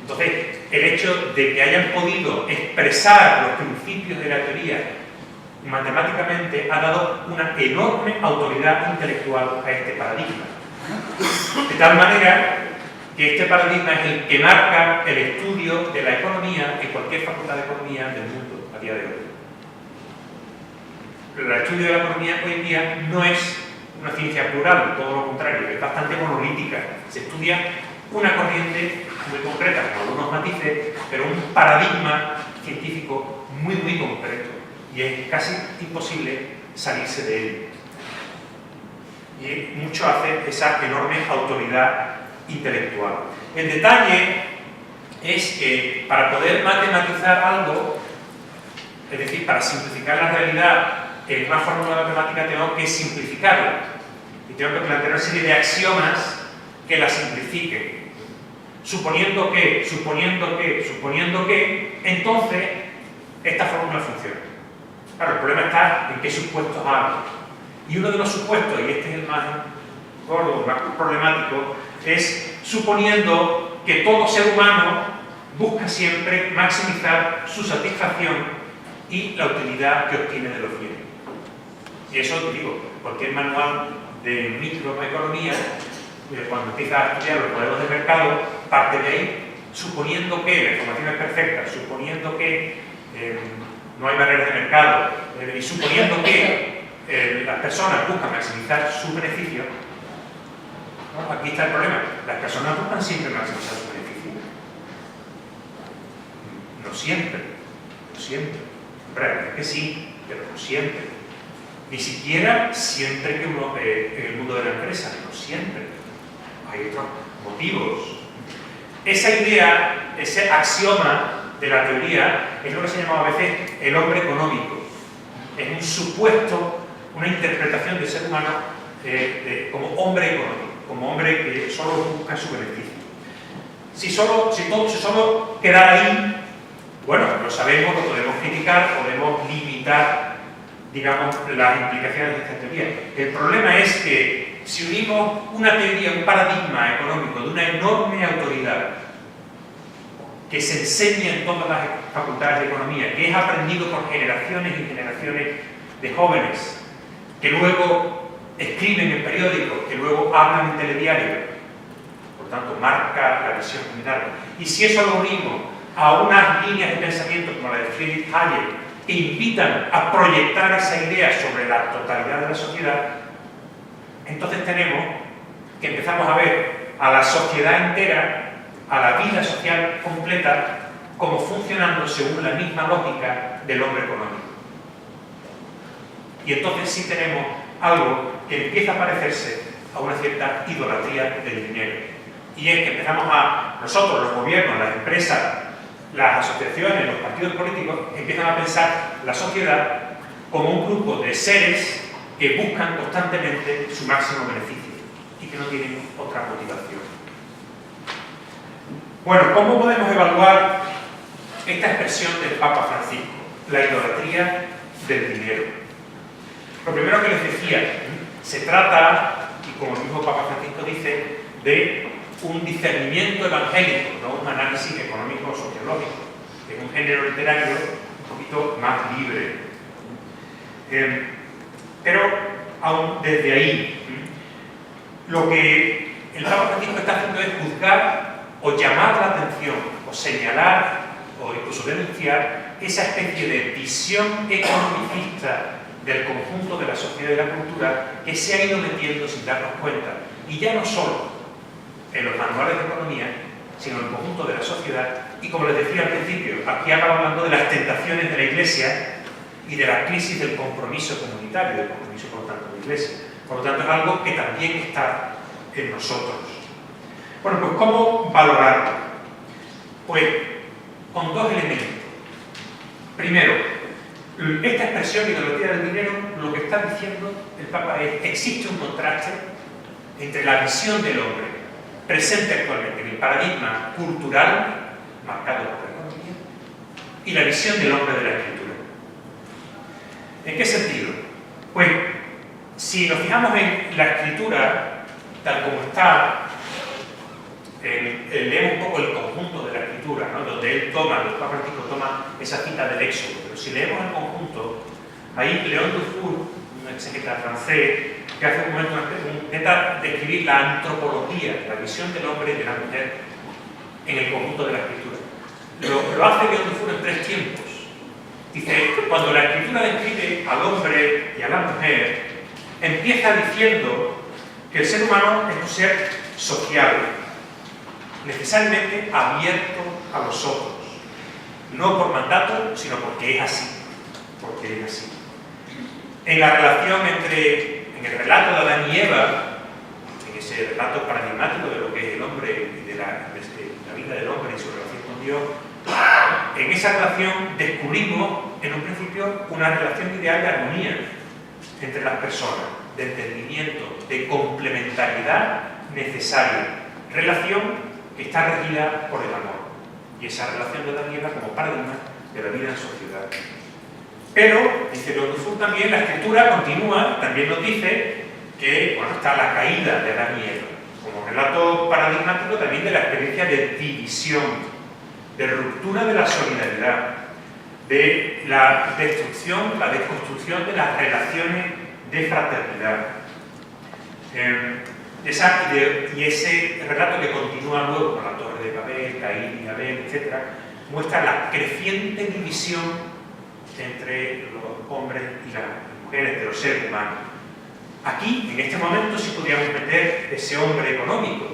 Entonces, el hecho de que hayan podido expresar los principios de la teoría matemáticamente ha dado una enorme autoridad intelectual a este paradigma. De tal manera que este paradigma es el que marca el estudio de la economía en cualquier facultad de economía del mundo a día de hoy. Pero el estudio de la economía hoy en día no es una ciencia plural, todo lo contrario, es bastante monolítica. Se estudia una corriente muy concretas, con algunos matices, pero un paradigma científico muy, muy concreto. Y es casi imposible salirse de él. Y mucho hace esa enorme autoridad intelectual. El detalle es que para poder matematizar algo, es decir, para simplificar la realidad en una fórmula matemática, tengo que simplificarla. Y tengo que plantear una serie de axiomas que la simplifiquen. Suponiendo que, entonces esta fórmula funciona. Claro, el problema está en qué supuestos hablo. Y uno de los supuestos, y este es el más gordo, el más problemático, es suponiendo que todo ser humano busca siempre maximizar su satisfacción y la utilidad que obtiene de los bienes. Y eso, digo, cualquier manual de microeconomía, cuando empieza a estudiar los modelos de mercado, parte de ahí, suponiendo que la información es perfecta, suponiendo que no hay barreras de mercado, y suponiendo que las personas buscan maximizar su beneficio. ¿No? Aquí está el problema. Las personas buscan siempre maximizar su beneficio. No siempre. No siempre. Hombre, es que sí, pero no siempre. Ni siquiera siempre que uno, en el mundo de la empresa. No siempre. Hay otros motivos. Esa idea, ese axioma de la teoría, es lo que se llama a veces el hombre económico. Es un supuesto, una interpretación del ser humano como hombre económico, como hombre que solo busca su beneficio. Si solo quedara ahí, bueno, lo sabemos, lo podemos criticar, podemos limitar, digamos, las implicaciones de esta teoría. El problema es que si unimos una teoría, un paradigma económico de una enorme autoridad que se enseña en todas las facultades de economía, que es aprendido por generaciones y generaciones de jóvenes, que luego escriben en periódicos, que luego hablan en telediarios, por tanto marca la visión general. Y si eso lo unimos a unas líneas de pensamiento como la de Friedrich Hayek, que invitan a proyectar esa idea sobre la totalidad de la sociedad, entonces tenemos que empezamos a ver a la sociedad entera, a la vida social completa, como funcionando según la misma lógica del hombre económico. Y entonces sí tenemos algo que empieza a parecerse a una cierta idolatría del dinero. Y es que empezamos a, nosotros, los gobiernos, las empresas, las asociaciones, los partidos políticos, empiezan a pensar la sociedad como un grupo de seres que buscan constantemente su máximo beneficio y que no tienen otra motivación. Bueno, ¿cómo podemos evaluar esta expresión del Papa Francisco, la idolatría del dinero? Lo primero que les decía, se trata, y como el mismo Papa Francisco dice, de un discernimiento evangélico, no un análisis económico o sociológico, que es un género literario un poquito más libre. Pero aún desde ahí, lo que el Papa Francisco está haciendo es juzgar o llamar la atención, o señalar, o incluso denunciar esa especie de visión economicista del conjunto de la sociedad y la cultura que se ha ido metiendo sin darnos cuenta. Y ya no solo en los manuales de economía, sino en el conjunto de la sociedad. Y como les decía al principio, aquí acabo hablando de las tentaciones de la Iglesia y de la crisis del compromiso comunitario, del compromiso, por lo tanto, de la Iglesia. Por lo tanto, es algo que también está en nosotros. Bueno, pues ¿cómo valorarlo? Pues con dos elementos. Primero, esta expresión idolatría del dinero, lo que está diciendo el Papa es que existe un contraste entre la visión del hombre presente actualmente en el paradigma cultural marcado por la economía y la visión del hombre de la escritura. ¿En qué sentido? Pues si nos fijamos en la escritura tal como está, leemos un poco el conjunto de la escritura, ¿no? Donde él toma, el Papa Francisco toma esa cita del Éxodo, pero si leemos el conjunto, ahí Léon Dufour, un exégeta francés, que hace un momento intenta describir la antropología, la visión del hombre y de la mujer en el conjunto de la escritura. Lo hace Léon Dufour en tres tiempos. Dice, cuando la escritura describe al hombre y a la mujer, empieza diciendo que el ser humano es un ser sociable. necesariamente abierto a los otros. No por mandato, sino porque es así. Porque es así. En la relación en el relato de Adán y Eva, en ese relato paradigmático de lo que es el hombre y de la vida del hombre y su relación con Dios, en esa relación descubrimos en un principio una relación ideal de armonía entre las personas, de entendimiento, de complementariedad necesaria, relación que está regida por el amor. Y esa relación de Adán y Eva como paradigma de la vida en sociedad. Pero, dice Leon Dufour también, la escritura continúa, también nos dice que está la caída de Adán y Eva, como relato paradigmático también de la experiencia de división, de ruptura de la solidaridad, de la destrucción, la desconstrucción de las relaciones de fraternidad. Y ese relato que continúa luego con la Torre de Babel, Caín y Abel, etc., muestra la creciente división entre los hombres y las mujeres, de los seres humanos. Aquí, en este momento, sí podríamos meter ese hombre económico,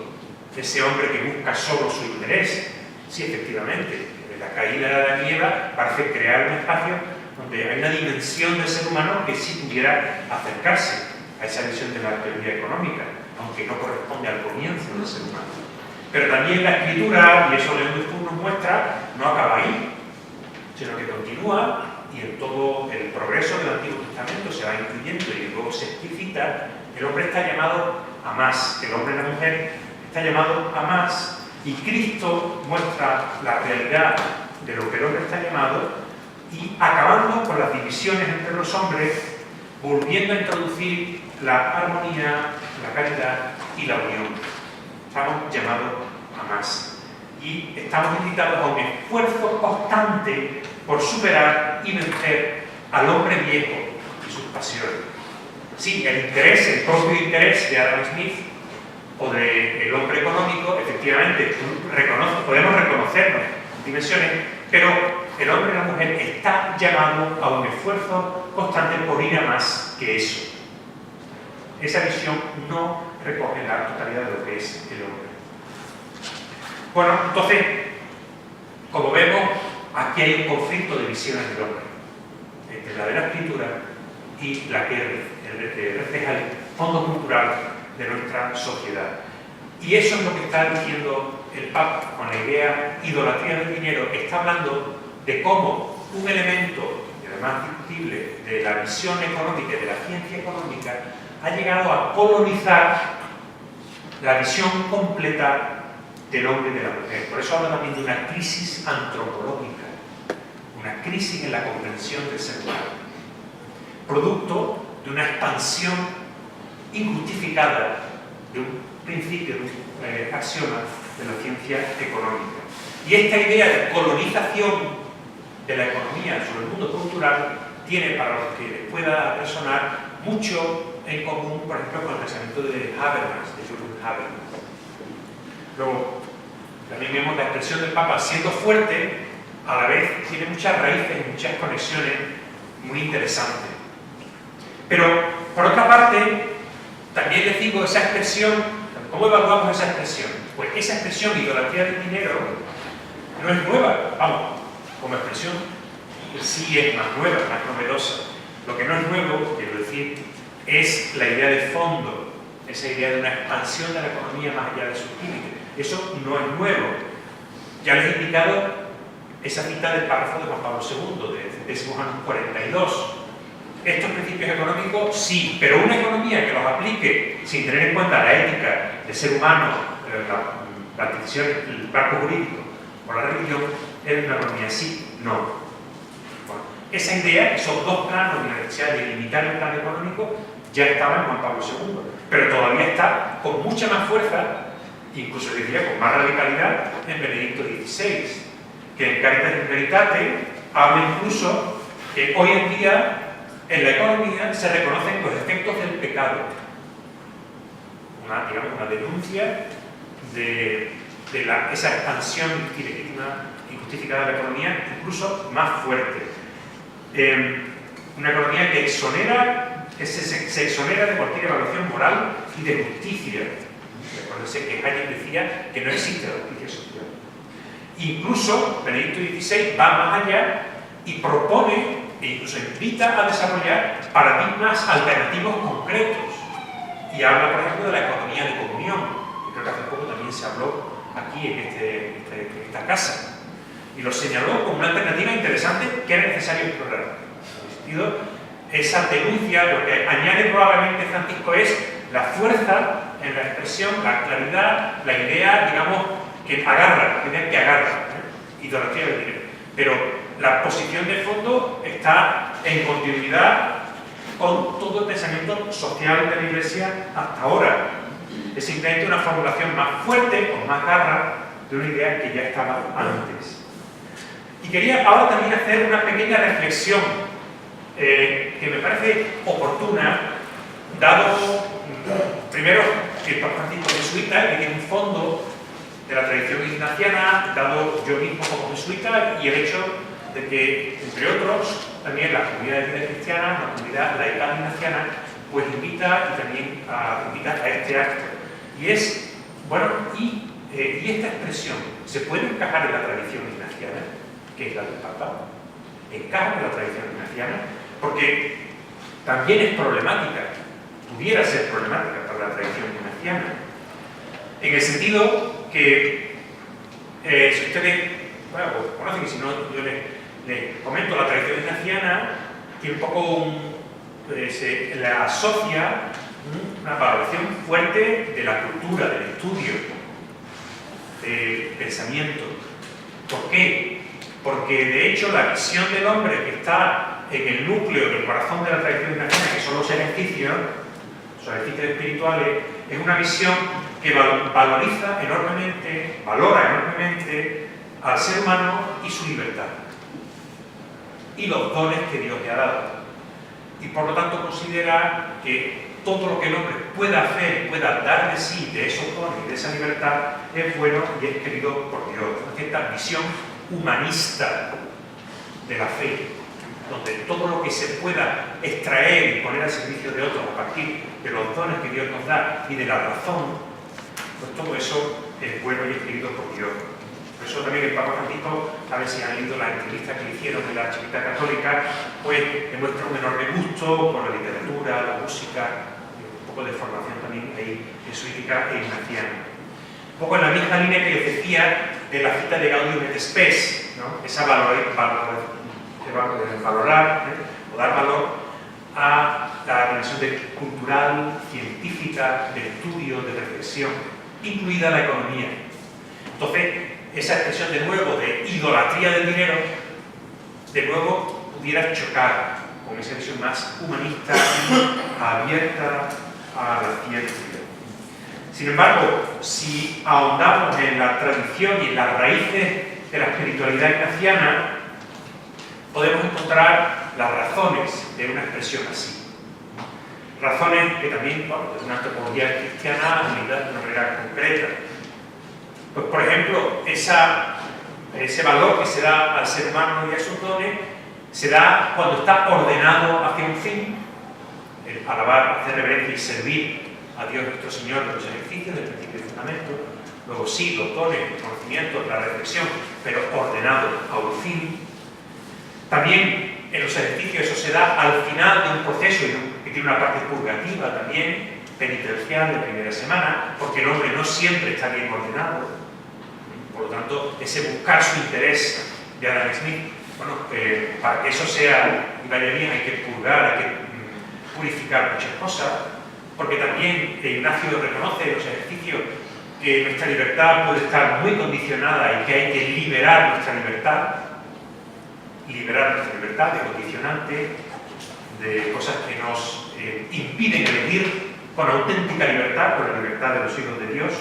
ese hombre que busca solo su interés. Sí, efectivamente, la caída de Adán y Eva parece crear un espacio donde hay una dimensión del ser humano que sí pudiera acercarse a esa visión de la teoría económica, aunque no corresponde al comienzo del ser humano. Pero también la escritura, y eso Leon Dufour nos muestra, no acaba ahí, sino que continúa, y en todo el progreso del Antiguo Testamento se va incluyendo y luego se explicita. El hombre está llamado a más, el hombre y la mujer está llamado a más, y Cristo muestra la realidad de lo que el hombre está llamado, y acabando con las divisiones entre los hombres, volviendo a introducir la armonía, la caridad y la unión. Estamos llamados a más. Y estamos invitados a un esfuerzo constante por superar y vencer al hombre viejo y sus pasiones. Sí, el interés, el propio interés de Adam Smith o del hombre económico, efectivamente, podemos reconocernos en dimensiones, pero el hombre y la mujer está llamado a un esfuerzo constante por ir a más que eso. Esa visión no recoge la totalidad de lo que es el hombre. Bueno, entonces, como vemos, aquí hay un conflicto de visiones del hombre, entre la de la escritura y la que refleja el fondo cultural de nuestra sociedad. Y eso es lo que está diciendo el Papa con la idea idolatría del dinero. Está hablando de cómo un elemento, y además discutible, de la visión económica y de la ciencia económica ha llegado a colonizar la visión completa del hombre y de la mujer. Por eso habla también de una crisis antropológica, una crisis en la comprensión del ser humano, producto de una expansión injustificada de un principio, de un axioma de la ciencia económica. Y esta idea de colonización de la economía sobre el mundo cultural tiene, para los que les pueda resonar, mucho en común, por ejemplo, con el pensamiento de Habermas, de Jürgen Habermas. Luego, también vemos la expresión del Papa siendo fuerte, a la vez tiene muchas raíces y muchas conexiones muy interesantes. Pero, por otra parte, también les digo, esa expresión, ¿cómo evaluamos esa expresión? Pues esa expresión, idolatría del dinero, no es nueva, vamos, como expresión sí es más nueva, más novedosa. Lo que no es nuevo, quiero decir, es la idea de fondo, esa idea de una expansión de la economía más allá de sus límites. Eso no es nuevo. Ya les he indicado esa cita del párrafo de Juan Pablo II, de Centésimos años 42. Estos principios económicos, sí, pero una economía que los aplique sin tener en cuenta la ética del ser humano, la decisión, el marco jurídico o la religión, es una economía sí, no. Bueno, esa idea, esos dos planos de la necesidad de limitar el plan económico, ya estaba en Juan Pablo II, pero todavía está con mucha más fuerza, incluso diría con más radicalidad, en Benedicto XVI, que en Caritas in Veritate habla incluso que hoy en día en la economía se reconocen los efectos del pecado. Una denuncia de esa expansión ilegítima y justificada de la economía, incluso más fuerte. Una economía que se exonera de cualquier evaluación moral y de justicia. Recuérdense que Hayek decía que no existe la justicia social. Incluso Benedicto XVI va más allá y propone e incluso invita a desarrollar paradigmas alternativos concretos. Y habla, por ejemplo, de la economía de comunión, que creo que hace poco también se habló aquí en esta casa. Y lo señaló como una alternativa interesante que era necesario explorar. En ese sentido, esa denuncia, lo que añade probablemente Francisco es la fuerza en la expresión, la claridad, la idea, digamos, que agarra, la idea que agarra, idolatría del dinero. Pero la posición de fondo está en continuidad con todo el pensamiento social de la Iglesia hasta ahora. Es simplemente una formulación más fuerte, con más garra, de una idea que ya estaba antes. Y quería ahora también hacer una pequeña reflexión que me parece oportuna, dado, primero, que el Papa Francisco es jesuita, que tiene un fondo de la tradición ignaciana, dado yo mismo como jesuita, y el hecho de que, entre otros, también la comunidad de vida cristiana, la comunidad laical ignaciana, pues invita a este acto. Y es, bueno, y esta expresión se puede encajar en la tradición ignaciana, que es la del Papa, encaja en la tradición ignaciana, porque también es problemática, pudiera ser problemática para la tradición ignaciana, en el sentido que, si ustedes, bueno, pues conocen, y si no, yo les comento, la tradición ignaciana tiene un poco se la asocia una valoración fuerte de la cultura, del estudio, del pensamiento. ¿Por qué? Porque de hecho la visión del hombre que está en el núcleo, en el corazón de la tradición ignaciana, que son los ejercicios espirituales, es una visión que valora enormemente al ser humano y su libertad y los dones que Dios le ha dado, y por lo tanto considera que todo lo que el hombre pueda hacer, pueda dar de sí, de esos dones y de esa libertad, es bueno y es querido por Dios. Una cierta visión humanista de la fe, donde todo lo que se pueda extraer y poner al servicio de otros a partir de los dones que Dios nos da y de la razón, pues todo eso es bueno y es querido por Dios. Por eso también el Papa Francisco, a ver si han leído la entrevista que le hicieron de la Archivíscopa Católica, pues demuestra un enorme gusto por la literatura, la música, un poco de formación también ahí jesuítica e ignaciana. Un poco en la misma línea que les decía de la cita de Gaudium et Spes, ¿no? Esa valorar o dar valor a la dimensión cultural, científica, de estudio, de reflexión, incluida la economía. Entonces, esa expresión de nuevo de idolatría del dinero, de nuevo pudiera chocar con esa visión más humanista, abierta a la ciencia. Sin embargo, si ahondamos en la tradición y en las raíces de la espiritualidad ignaciana, podemos encontrar las razones de una expresión así. Razones que también, bueno, de una antropología cristiana unida de una manera concreta. Pues, por ejemplo, ese valor que se da al ser humano y a sus dones se da cuando está ordenado hacia un fin, el alabar, hacer reverencia y servir a Dios nuestro Señor en los ejercicios del principio y fundamento. Luego sí, los dones, el conocimiento, la reflexión, pero ordenado a un fin. También en los ejercicios eso se da al final de un proceso que tiene una parte purgativa también, penitencial de primera semana, porque el hombre no siempre está bien ordenado. Por lo tanto, ese buscar su interés de Adam Smith, bueno, para que eso sea y vaya bien hay que purgar, hay que purificar muchas cosas, porque también Ignacio reconoce en los ejercicios que nuestra libertad puede estar muy condicionada y que hay que liberar nuestra libertad de condicionantes, de cosas que nos impiden elegir con auténtica libertad, con la libertad de los hijos de Dios,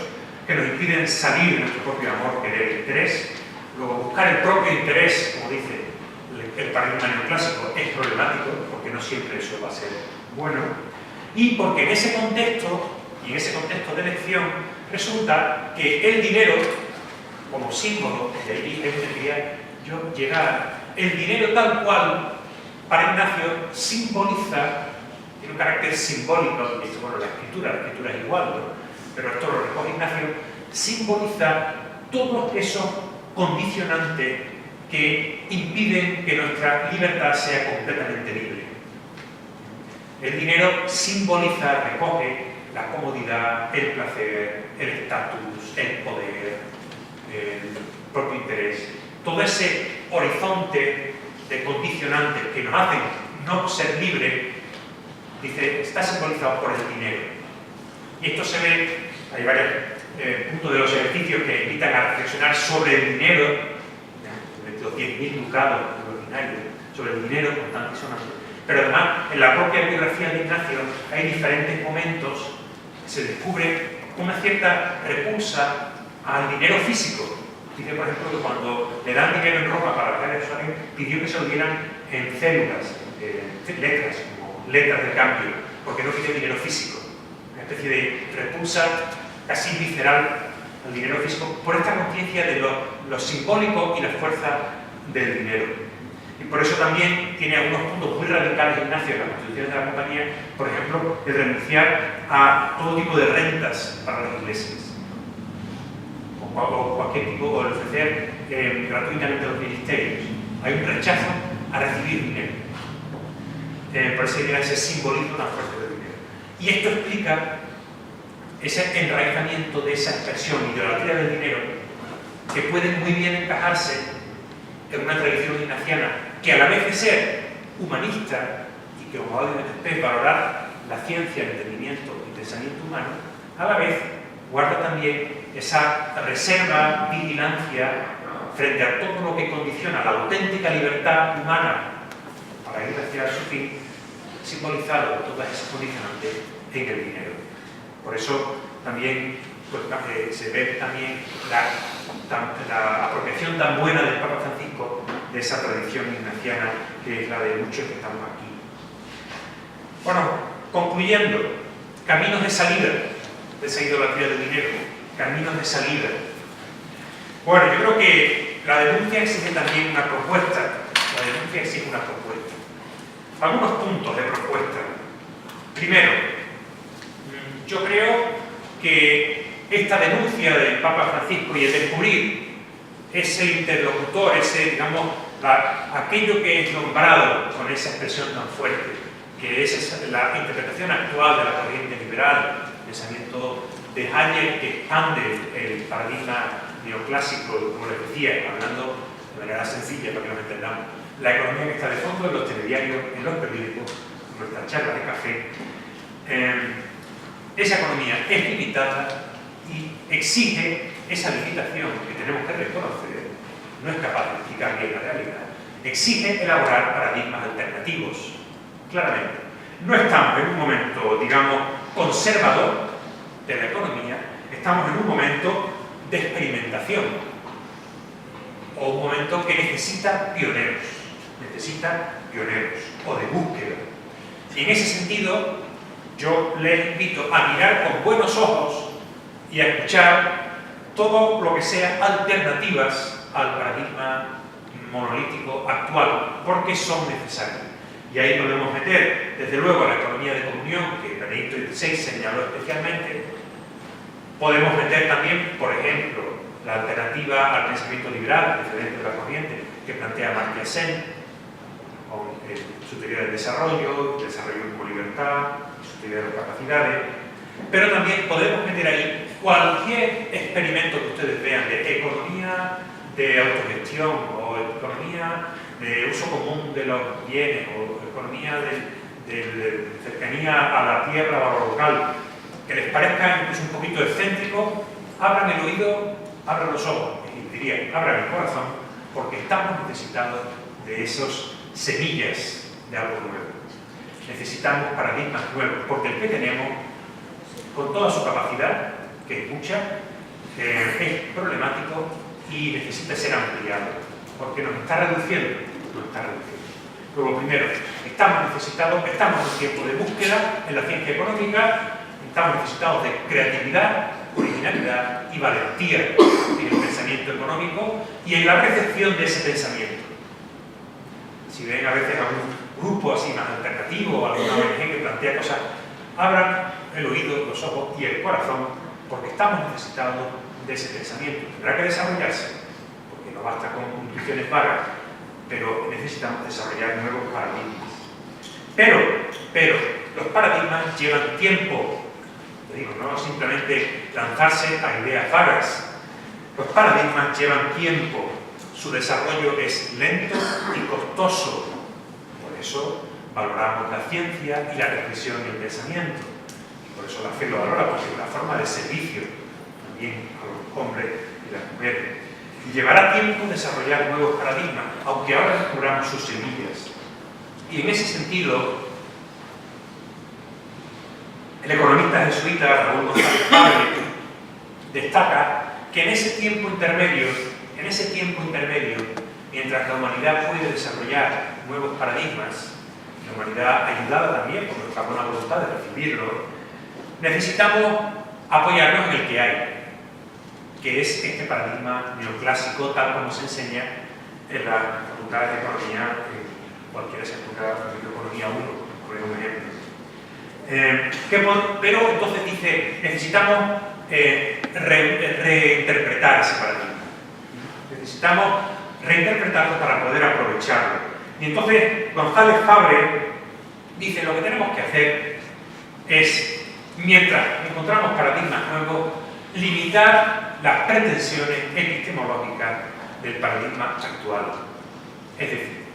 que nos impiden salir de nuestro propio amor, querer, interés. Luego, buscar el propio interés, como dice el paradigma neoclásico, es problemático, porque no siempre eso va a ser bueno. Y porque en ese contexto, y en ese contexto de elección, resulta que el dinero, como símbolo, de ahí es donde quería yo llegar, el dinero tal cual, para Ignacio, simboliza, tiene un carácter simbólico, y bueno, la escritura es igual, ¿no? pero esto lo recoge Ignacio, simboliza todos esos condicionantes que impiden que nuestra libertad sea completamente libre. El dinero simboliza, recoge la comodidad, el placer, el estatus, el poder, el propio interés. Todo ese horizonte de condicionantes que nos hacen no ser libres, dice, está simbolizado por el dinero. Y esto se ve, hay varios puntos de los ejercicios que invitan a reflexionar sobre el dinero, de los 10.000 ducados ordinarios, sobre el dinero constante y sonante. Pero además, en la propia biografía de Ignacio hay diferentes momentos que se descubre una cierta repulsa al dinero físico. Dice, por ejemplo, que cuando le dan dinero en Roma para viajar a Jerusalén, pidió que se lo dieran en células, letras, como letras de cambio, porque no quería dinero físico. Una especie de repulsa casi visceral al dinero físico por esta conciencia de lo simbólico y la fuerza del dinero. Y por eso también tiene algunos puntos muy radicales Ignacio en las constituciones de la compañía, por ejemplo, el renunciar a todo tipo de rentas para las iglesias. O cualquier tipo, o el ofrecer gratuitamente los ministerios. Hay un rechazo a recibir dinero. Por eso ese simbolismo tan fuerte del dinero. Y esto explica ese enraizamiento de esa expresión idolatría del dinero, que puede muy bien encajarse en una tradición ignaciana que, a la vez de ser humanista y que es valorar la ciencia, el entendimiento y el pensamiento humano, a la vez guarda también esa reserva, vigilancia frente a todo lo que condiciona la auténtica libertad humana para ir hacia su fin, simbolizado por todas esas condicionantes en el dinero. Por eso también pues, se ve también la apropiación tan buena del Papa Francisco de esa tradición ignaciana que es la de muchos que estamos aquí. Bueno, concluyendo, caminos de salida de esa idolatría del dinero, caminos de salida. Bueno, yo creo que la denuncia exige también una propuesta. La denuncia exige una propuesta. Algunos puntos de propuesta. Primero, yo creo que esta denuncia del Papa Francisco y el descubrir ese interlocutor, digamos, aquello que es nombrado con esa expresión tan fuerte, que es la interpretación actual de la corriente liberal, pensamiento de Hayek que expande el paradigma neoclásico, como les decía, hablando de manera sencilla para que nos entendamos. La economía que está de fondo en los telediarios, en los periódicos, en nuestras charlas de café. Esa economía es limitada y exige esa limitación que tenemos que reconocer, no es capaz de explicar bien la realidad, exige elaborar paradigmas alternativos, claramente. No estamos en un momento, digamos, conservador de la economía, estamos en un momento de experimentación o un momento que necesita pioneros o de búsqueda. Y en ese sentido yo les invito a mirar con buenos ojos y a escuchar todo lo que sea alternativas al paradigma monolítico actual, porque son necesarias. Y ahí podemos meter, desde luego, la economía de comunión, que Benedicto XVI señaló especialmente. Podemos meter también, por ejemplo, la alternativa al pensamiento liberal, diferente de la corriente, que plantea Amartya Sen, con su teoría del desarrollo como libertad, su teoría de las capacidades. Pero también podemos meter ahí cualquier experimento que ustedes vean de economía de autogestión o economía de uso común de los bienes o economía de cercanía a la tierra o a lo local, que les parezca incluso un poquito excéntrico, abran el oído, abran los ojos, y diría, abran el corazón, porque estamos necesitados de esas semillas de algo nuevo. Necesitamos paradigmas nuevos, porque el que tenemos, con toda su capacidad, que es mucha, es problemático y necesita ser ampliado, porque nos está reduciendo. Luego, primero, estamos necesitados, estamos en tiempo de búsqueda en la ciencia económica, estamos necesitados de creatividad, originalidad y valentía en el pensamiento económico y en la recepción de ese pensamiento. Si ven a veces algún grupo así más alternativo, alguna ONG que plantea cosas, abran el oído, los ojos y el corazón porque estamos necesitados de ese pensamiento. Tendrá que desarrollarse, porque no basta con intuiciones vagas, pero necesitamos desarrollar nuevos paradigmas. Pero los paradigmas llevan tiempo. Te digo, no simplemente lanzarse a ideas vagas. Los paradigmas llevan tiempo. Su desarrollo es lento y costoso. Por eso valoramos la ciencia y la reflexión y el pensamiento. Y por eso la fe lo valora, porque es una forma de servicio también a los hombres y las mujeres. Y llevará tiempo desarrollar nuevos paradigmas, aunque ahora descubramos sus semillas. Y en ese sentido, el economista jesuita Raúl González Fabre destaca que en ese tiempo intermedio, mientras la humanidad puede desarrollar nuevos paradigmas, la humanidad ayudada también por nuestra buena voluntad de recibirlo, necesitamos apoyarnos en el que hay, que es este paradigma neoclásico, tal como se enseña en las facultades de economía, en cualquier asignatura de economía 1, por un ejemplo. Pero entonces dice, necesitamos reinterpretar ese paradigma. Necesitamos reinterpretarlo para poder aprovecharlo. Y entonces González Fabre dice, lo que tenemos que hacer es, mientras encontramos paradigmas nuevos, limitar las pretensiones epistemológicas del paradigma actual. Es decir,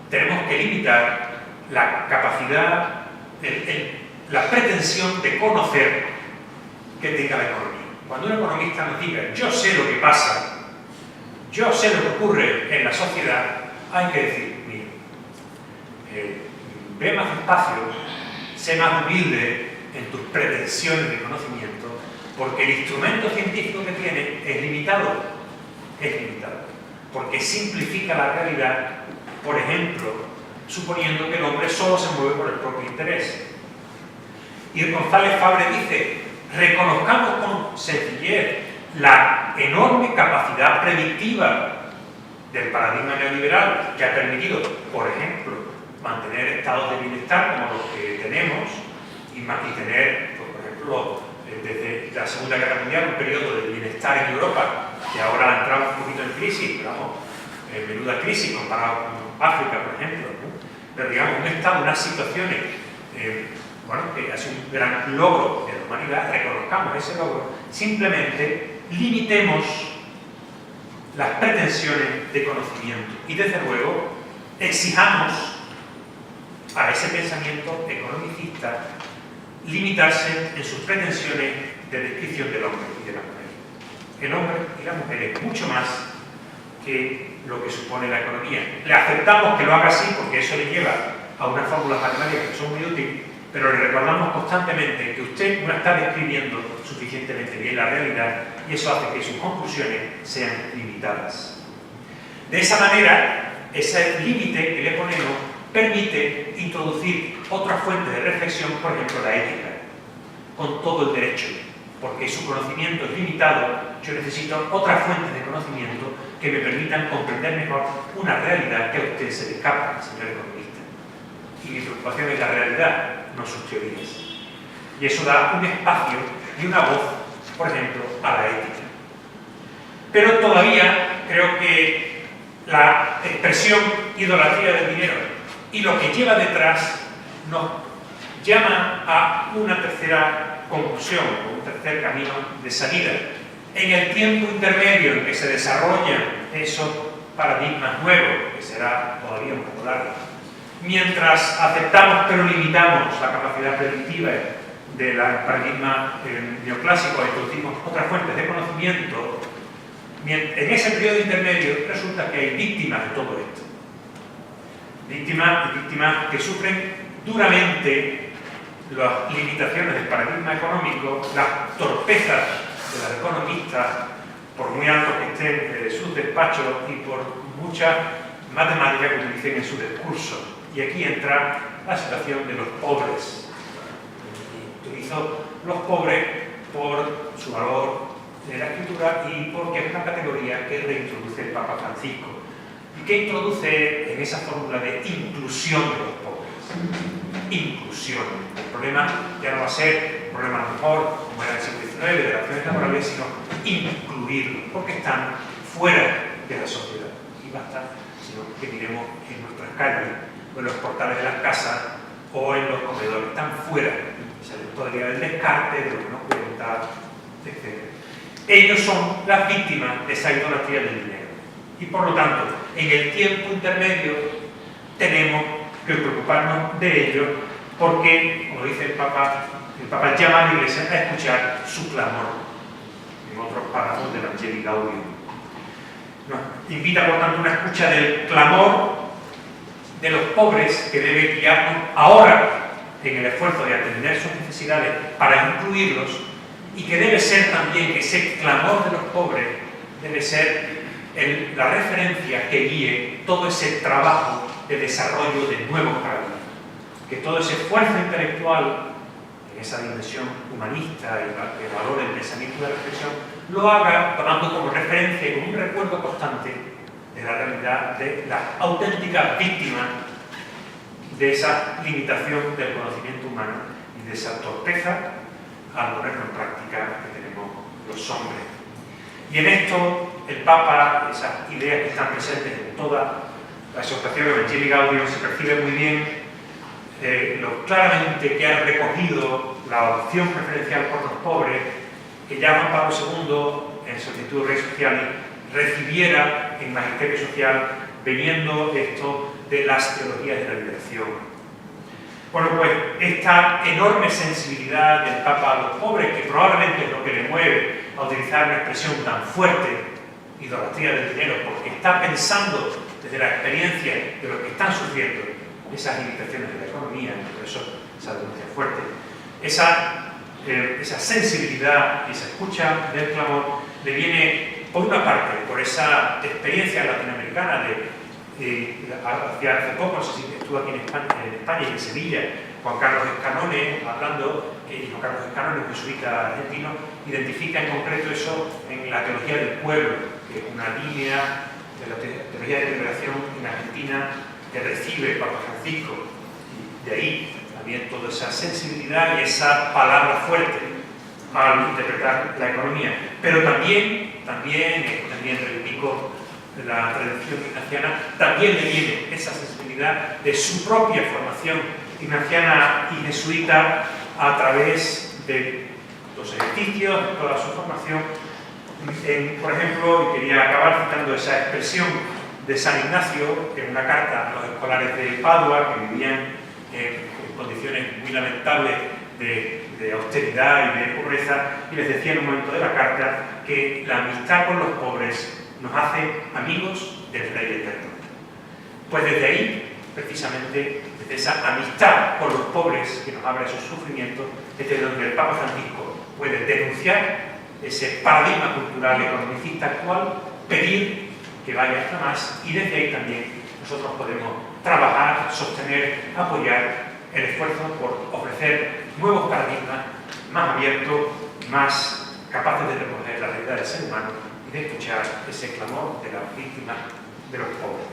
tenemos que limitar la capacidad, la pretensión de conocer que tenga la economía. Cuando un economista nos diga, yo sé lo que pasa, yo sé lo que ocurre en la sociedad, hay que decir, mira, ve más despacio, sé más humilde en tus pretensiones de conocimiento, porque el instrumento científico que tiene es limitado, porque simplifica la realidad, por ejemplo, suponiendo que el hombre solo se mueve por el propio interés. Y González Fabre dice, reconozcamos con sencillez la enorme capacidad predictiva del paradigma neoliberal que ha permitido, por ejemplo, mantener estados de bienestar como los que tenemos y tener, pues, por ejemplo, desde la Segunda Guerra Mundial un periodo de bienestar en Europa que ahora ha entrado un poquito en crisis, pero vamos, menuda crisis comparado con África, por ejemplo, ¿no? Pero digamos, un estado, unas situaciones bueno, que ha sido un gran logro de la humanidad, reconozcamos ese logro, simplemente limitemos las pretensiones de conocimiento y, desde luego, exijamos a ese pensamiento economicista limitarse en sus pretensiones de descripción del hombre y de la mujer. El hombre y la mujer es mucho más que lo que supone la economía. Le aceptamos que lo haga así porque eso le lleva a unas fórmulas matemáticas que son muy útiles, pero le recordamos constantemente que usted no está describiendo suficientemente bien la realidad y eso hace que sus conclusiones sean limitadas. De esa manera, ese límite que le ponemos permite introducir otras fuentes de reflexión, por ejemplo la ética, con todo el derecho, porque su conocimiento es limitado, yo necesito otras fuentes de conocimiento que me permitan comprender mejor una realidad que a usted se le escapa, señor economista. Y mi preocupación es la realidad, no sus teorías. Y eso da un espacio y una voz, por ejemplo, a la ética. Pero todavía creo que la expresión idolatría del dinero y lo que lleva detrás nos llama a una tercera conclusión, o un tercer camino de salida. En el tiempo intermedio en que se desarrollan esos paradigmas nuevos, que será todavía un poco largo, mientras aceptamos pero limitamos la capacidad predictiva del paradigma neoclásico e introducimos otras fuentes de conocimiento, en ese periodo intermedio resulta que hay víctimas de todo esto. Víctimas que sufren duramente las limitaciones del paradigma económico, las torpezas de los economistas, por muy altos que estén sus despachos y por mucha matemática que utilicen en su discurso. Y aquí entra la situación de los pobres. Utilizo los pobres por su valor de la escritura y porque es una categoría que reintroduce el Papa Francisco y que introduce en esa fórmula de inclusión de los pobres. inclusión. El problema ya no va a ser un problema a lo mejor, como era en el siglo XIX, de relaciones laborales, sino incluirlos, porque están fuera de la sociedad. Y basta, sino que miremos en nuestras calles, o en los portales de las casas, o en los comedores, están fuera. Se les podría del descarte, de lo que nos cuenta, etc. Ellos son las víctimas de esa idolatría del dinero. Y por lo tanto, en el tiempo intermedio, tenemos que preocuparnos de ellos, porque, como dice el Papa llama a la Iglesia a escuchar su clamor, en otros párrafos del Evangelii Gaudium. Nos invita, por tanto, a una escucha del clamor de los pobres que debe guiarnos ahora en el esfuerzo de atender sus necesidades para incluirlos, y que debe ser también que ese clamor de los pobres debe ser la referencia que guíe todo ese trabajo de desarrollo de nuevos paradigmas. Que todo ese esfuerzo intelectual en esa dimensión humanista y que valore el pensamiento de la reflexión lo haga tomando como referencia y como un recuerdo constante de la realidad de las auténticas víctimas de esa limitación del conocimiento humano y de esa torpeza al ponerlo en práctica que tenemos los hombres. Y en esto el Papa, esas ideas que están presentes en toda la exhortación de Evangelii Gaudium, se percibe muy bien lo claramente que ha recogido la opción preferencial por los pobres, que ya Juan Pablo II, en su actitud Rei Sociali, recibiera en Magisterio Social, veniendo esto de las teologías de la liberación. Bueno, pues esta enorme sensibilidad del Papa a los pobres, que probablemente es lo que le mueve a utilizar una expresión tan fuerte, idolatría del dinero, porque está pensando desde la experiencia de los que están sufriendo esas limitaciones de la economía, por eso esa denuncia fuerte, esa sensibilidad y esa escucha del clamor le viene, por una parte, por esa experiencia latinoamericana hace poco, no sé si estuvo aquí en España y en Sevilla, Juan Carlos Escanone, hablando, y Juan Carlos Escanone, un jesuita argentino, identifica en concreto eso en la teología del pueblo, que es una línea de la teología de liberación en Argentina que recibe el Papa Francisco, y de ahí también toda esa sensibilidad y esa palabra fuerte al interpretar la economía. Pero también reivindico la tradición ignaciana, también le viene esa sensibilidad de su propia formación ignaciana y jesuita a través de los ejercicios, de toda su formación. Por ejemplo, y quería acabar citando esa expresión de San Ignacio en una carta a los escolares de Padua que vivían en condiciones muy lamentables de austeridad y de pobreza, y les decía en un momento de la carta que la amistad con los pobres nos hace amigos del Rey Eterno. Pues desde ahí, precisamente, desde esa amistad con los pobres que nos abre esos sufrimientos, desde donde el Papa Francisco puede denunciar ese paradigma cultural economicista actual, pedir que vaya hasta más, y desde ahí también nosotros podemos trabajar, sostener, apoyar el esfuerzo por ofrecer nuevos paradigmas más abiertos, más capaces de recoger la realidad del ser humano y de escuchar ese clamor de las víctimas de los pobres.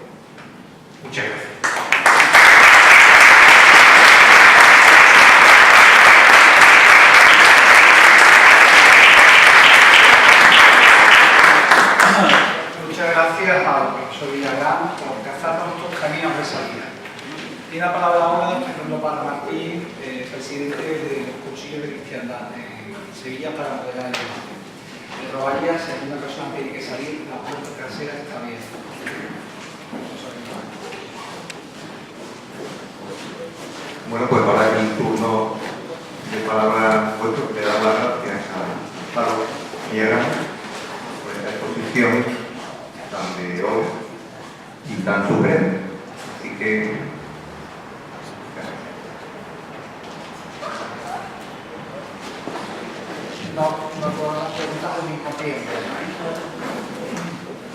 Muchas gracias. Gracias al profesor Villagrán por trazarnos estos caminos de salida. Tiene la palabra ahora Fernando Parra Martín, presidente del Cursillo de Cristiandad en Sevilla, para moderar el debate. Le rogaría, si alguna persona tiene que salir, la puerta trasera está abierta. Bueno, pues para el turno de palabra vuestro, le da las gracias a Pablo Villagrán por esta exposición tan de hoy y tan supremo. Así que No puedo las preguntas al mismo tiempo.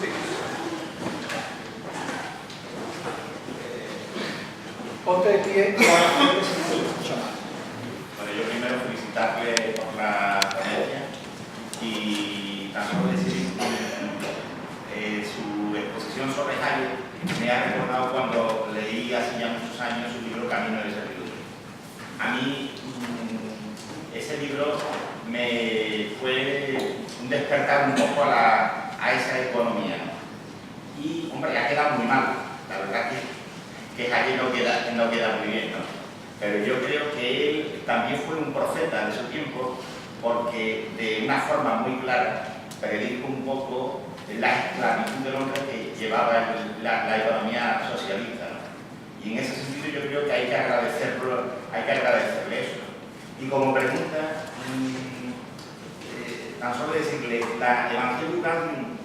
sí. Ponte de pie y ahora se nos escucha más. Bueno, yo primero felicitarle por la ponencia y tan solo decir su exposición sobre Hayek me ha recordado cuando leí hace ya muchos años su libro Camino de Servidumbre. acercar un poco a esa economía, ¿no? Y, hombre, ha quedado muy mal, la verdad que Hayek no queda muy bien, ¿no? Pero yo creo que él también fue un profeta de su tiempo, porque de una forma muy clara predijo un poco la esclavitud del hombre que llevaba la economía socialista, ¿no? Y en ese sentido yo creo que hay que agradecerle eso. Y como pregunta, tan solo decirle, la Evangelio Gaudium,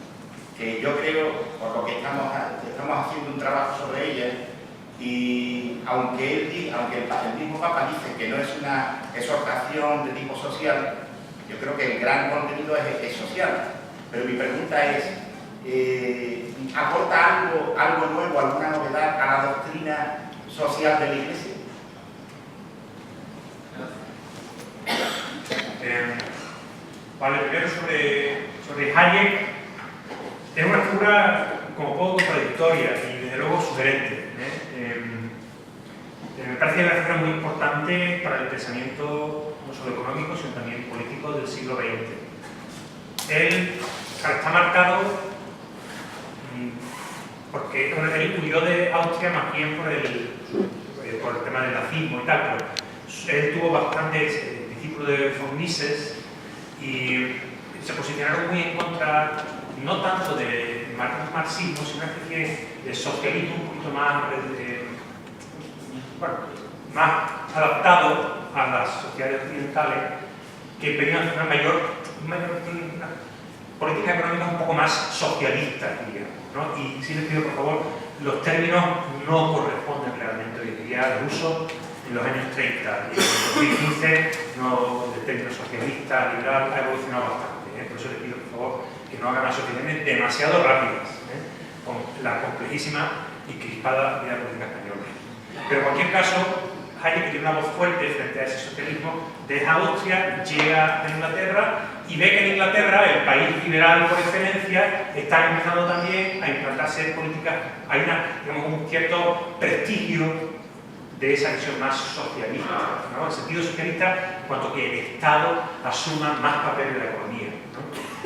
que yo creo, por lo que estamos haciendo un trabajo sobre ella, y aunque el mismo Papa dice que no es una exhortación de tipo social, yo creo que el gran contenido es social. Pero mi pregunta es, ¿aporta algo nuevo, alguna novedad a la doctrina social de la Iglesia? Vale, primero sobre Hayek, es una figura como poco contradictoria y desde luego sugerente. Me parece una figura muy importante para el pensamiento no solo económico, sino también político del siglo XX. Él está marcado porque él huyó de Austria más bien por el tema del nazismo y tal, pero él tuvo bastantes discípulos de von Mises y se posicionaron muy en contra, no tanto de marxismo, sino una especie de socialismo un poquito más, más adaptado a las sociedades occidentales, que pedían una una política económica un poco más socialista, digamos, ¿no? Y sí les pido, por favor, los términos no corresponden realmente hoy en día al uso en los años 30 y en 2015 el término socialista, liberal, ha evolucionado bastante. Por eso les pido, por favor, que no hagan asociaciones demasiado rápidas con la complejísima y crispada vida política española. Pero en cualquier caso, Hayek tiene una voz fuerte frente a ese socialismo, deja Austria, llega a Inglaterra y ve que en Inglaterra, el país liberal por excelencia, está empezando también a implantarse políticas, hay un cierto prestigio de esa visión más socialista, ¿no? El sentido socialista, cuanto que el Estado asuma más papel de la economía, ¿no?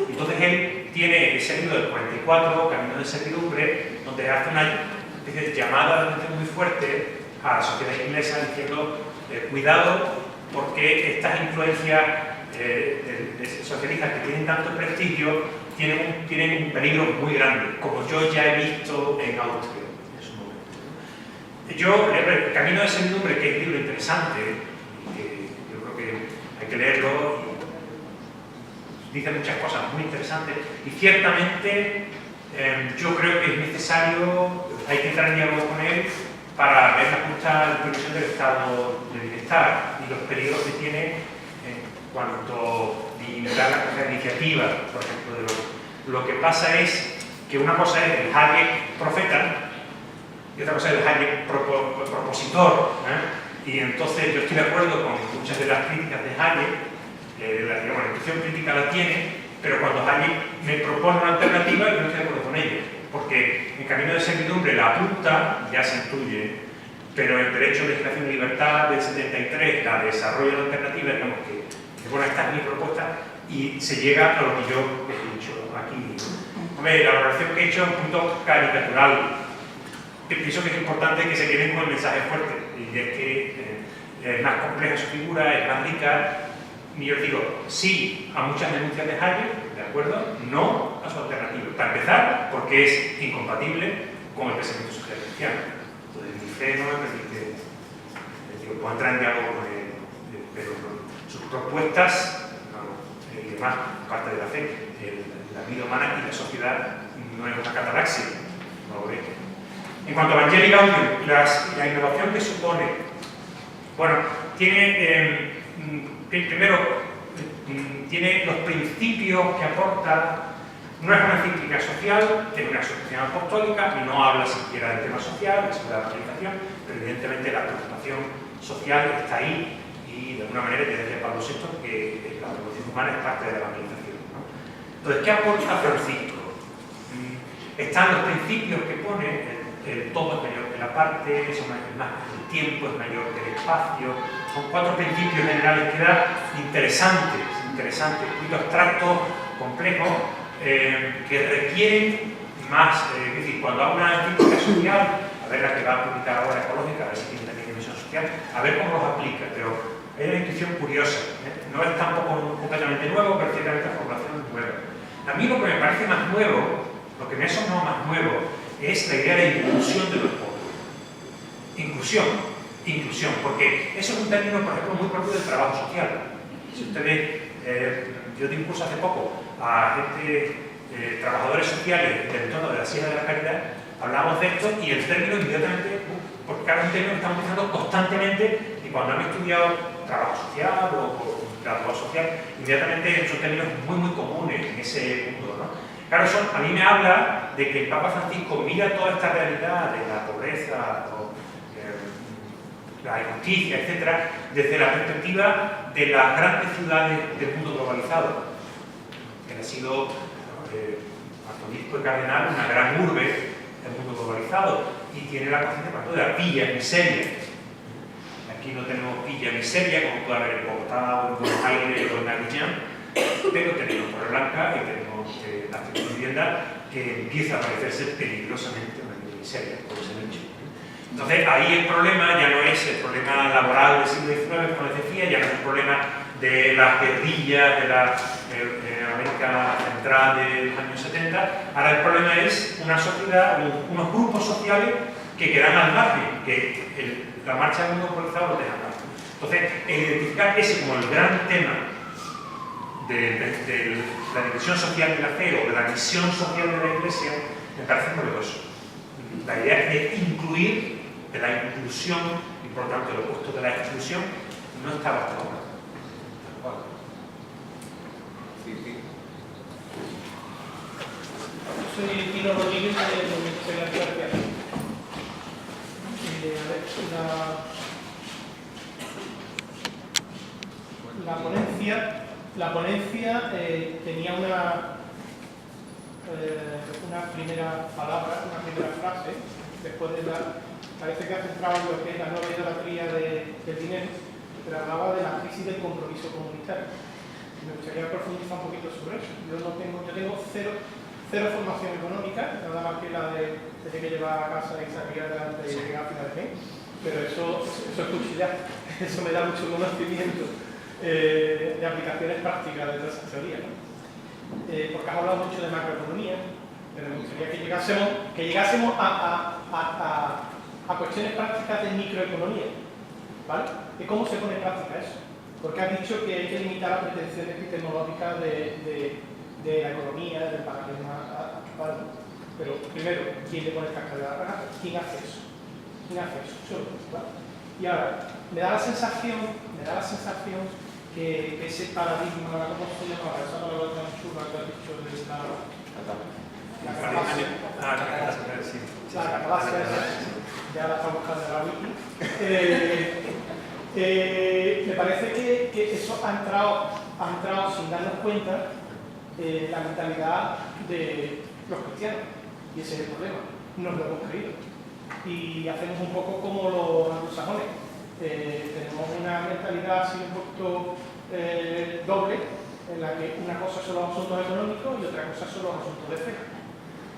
Entonces él tiene ese libro del 44, Camino de Servidumbre, donde hace una especie de llamada de atención muy fuerte a la sociedad inglesa diciendo cuidado porque estas influencias socialistas que tienen tanto prestigio tienen un peligro muy grande, como yo ya he visto en Austria en su momento. El Camino de Servidumbre, que es un libro interesante, que yo creo que hay que leerlo, y dice muchas cosas muy interesantes, y ciertamente yo creo que es necesario, hay que entrar en diálogo con él para ver la justa dimensión del estado de bienestar y los peligros que tiene en cuanto a limitar la capacidad de iniciativa, por ejemplo. Lo que pasa es que una cosa es el Hayek profeta y otra cosa es el Hayek propositor, y entonces yo estoy de acuerdo con muchas de las críticas de Hayek, la intuición crítica la tiene, pero cuando Hayek me propone una alternativa yo no estoy de acuerdo con ella. Porque en Camino de Servidumbre la apunta, ya se incluye, pero el derecho, legislación y libertad del 73, la desarrollo de alternativas, digamos que bueno, esta es mi propuesta, y se llega a lo que yo he dicho aquí. Hombre, la valoración que he hecho es un punto caricatural, que pienso que es importante que se queden con el mensaje fuerte, y es que es más compleja su figura, es más rica, y yo digo, sí a muchas denuncias de Hayek, ¿de acuerdo? No a su alternativa. Para empezar, porque es incompatible con el pensamiento social cristiano. Entonces, mi fe no me permite, puedo entrar en diálogo con él, pero sus propuestas, y demás, parte de la fe, la vida humana y la sociedad no es una cataraxia, no lo es. En cuanto a Evangelii Gaudium, la innovación que supone, bueno, tiene, primero, tiene los principios que aporta. No es una encíclica social, es una asociación apostólica, no habla siquiera del tema social, es la evangelización, pero evidentemente la preocupación social está ahí y de alguna manera tiene desde Pablo VI que la revolución humana es parte de la evangelización, ¿no? Entonces, ¿qué aporta Francisco? Están los principios que pone, el todo es mayor que la parte, el tiempo es mayor que el espacio, son 4 principios generales que da interesantes, un poquito abstractos, complejos que requieren más, es decir, cuando hago una crítica social, a ver la que va a publicar ahora Ecológica, a ver si tiene también dimensión social, a ver cómo los aplica, pero es una intuición curiosa, no es tampoco completamente nuevo, pero ciertamente la formulación es nueva. A mí lo que me parece más nuevo, lo que me ha sonado más nuevo, es la idea de inclusión de los pobres. Inclusión, porque eso es un término, por ejemplo, muy propio del trabajo social. Si ustedes, yo di un curso hace poco a gente, trabajadores sociales del entorno de la Sierra de la Caridad, hablamos de esto y el término inmediatamente, porque cada un término que estamos utilizando constantemente, y cuando han estudiado trabajo social o trabajo social, inmediatamente son términos muy comunes en ese mundo, ¿no? Claro, eso a mí me habla de que el Papa Francisco mira toda esta realidad de la pobreza, la injusticia, etcétera, desde la perspectiva de las grandes ciudades del mundo globalizado. Él ha sido arzobispo y cardenal, una gran urbe del mundo globalizado, y tiene la conciencia, por ejemplo, de la villa miseria. Aquí no tenemos villa miseria, como puede haber en Bogotá, o en Buenos Aires, o en Avignon, pero tenemos Torreblanca y tenemos la vivienda que empieza a parecerse peligrosamente una villa miseria, por ese nicho. Entonces, ahí el problema ya no es el problema laboral del siglo XIX, como les decía, ya no es el problema de las guerrillas de la América Central de los años 70. Ahora el problema es una sociedad, unos grupos sociales que quedan al margen, que la marcha del mundo globalizado los deja al margen. Entonces, el identificar ese como el gran tema de la dimensión social de la fe o de la misión social de la Iglesia me parece novedoso. La idea de incluir, de la inclusión, y por lo tanto el opuesto de la exclusión, no estaba hasta ahora. Soy Tino Rodríguez de la Universidad. La ponencia tenía una primera palabra, una primera frase, después de parece que ha centrado en lo que es la nueva idolatría del dinero, pero hablaba de la crisis del compromiso comunitario. Me gustaría profundizar un poquito sobre eso. Yo tengo cero formación económica, nada más que la de que llevar a casa y salir adelante y llegar a final de mes, pero eso es cuchillar, eso me da mucho conocimiento de aplicaciones prácticas de toda esa teoría, ¿no? Porque has hablado mucho de macroeconomía, pero me gustaría que llegásemos a cuestiones prácticas de microeconomía, ¿vale? ¿Y cómo se pone en práctica eso? Porque has dicho que hay que limitar las pretensiones epistemológicas de la economía, del paradigma actual. Pero primero, ¿quién le pone esta carga a la gana? ¿Quién hace eso? Solo, ¿vale? Y ahora, me da la sensación que ese paradigma, ¿cómo se llama? Esa palabra tan chula que has dicho de la catalasia. La catalasia, ya la estamos buscando en la wiki. Me parece que eso ha entrado sin darnos cuenta la mentalidad de los cristianos, y ese es el problema, nos lo hemos creído y hacemos un poco como los anglosajones, tenemos una mentalidad así un poquito doble, en la que una cosa son los asuntos económicos y otra cosa son los asuntos de fe,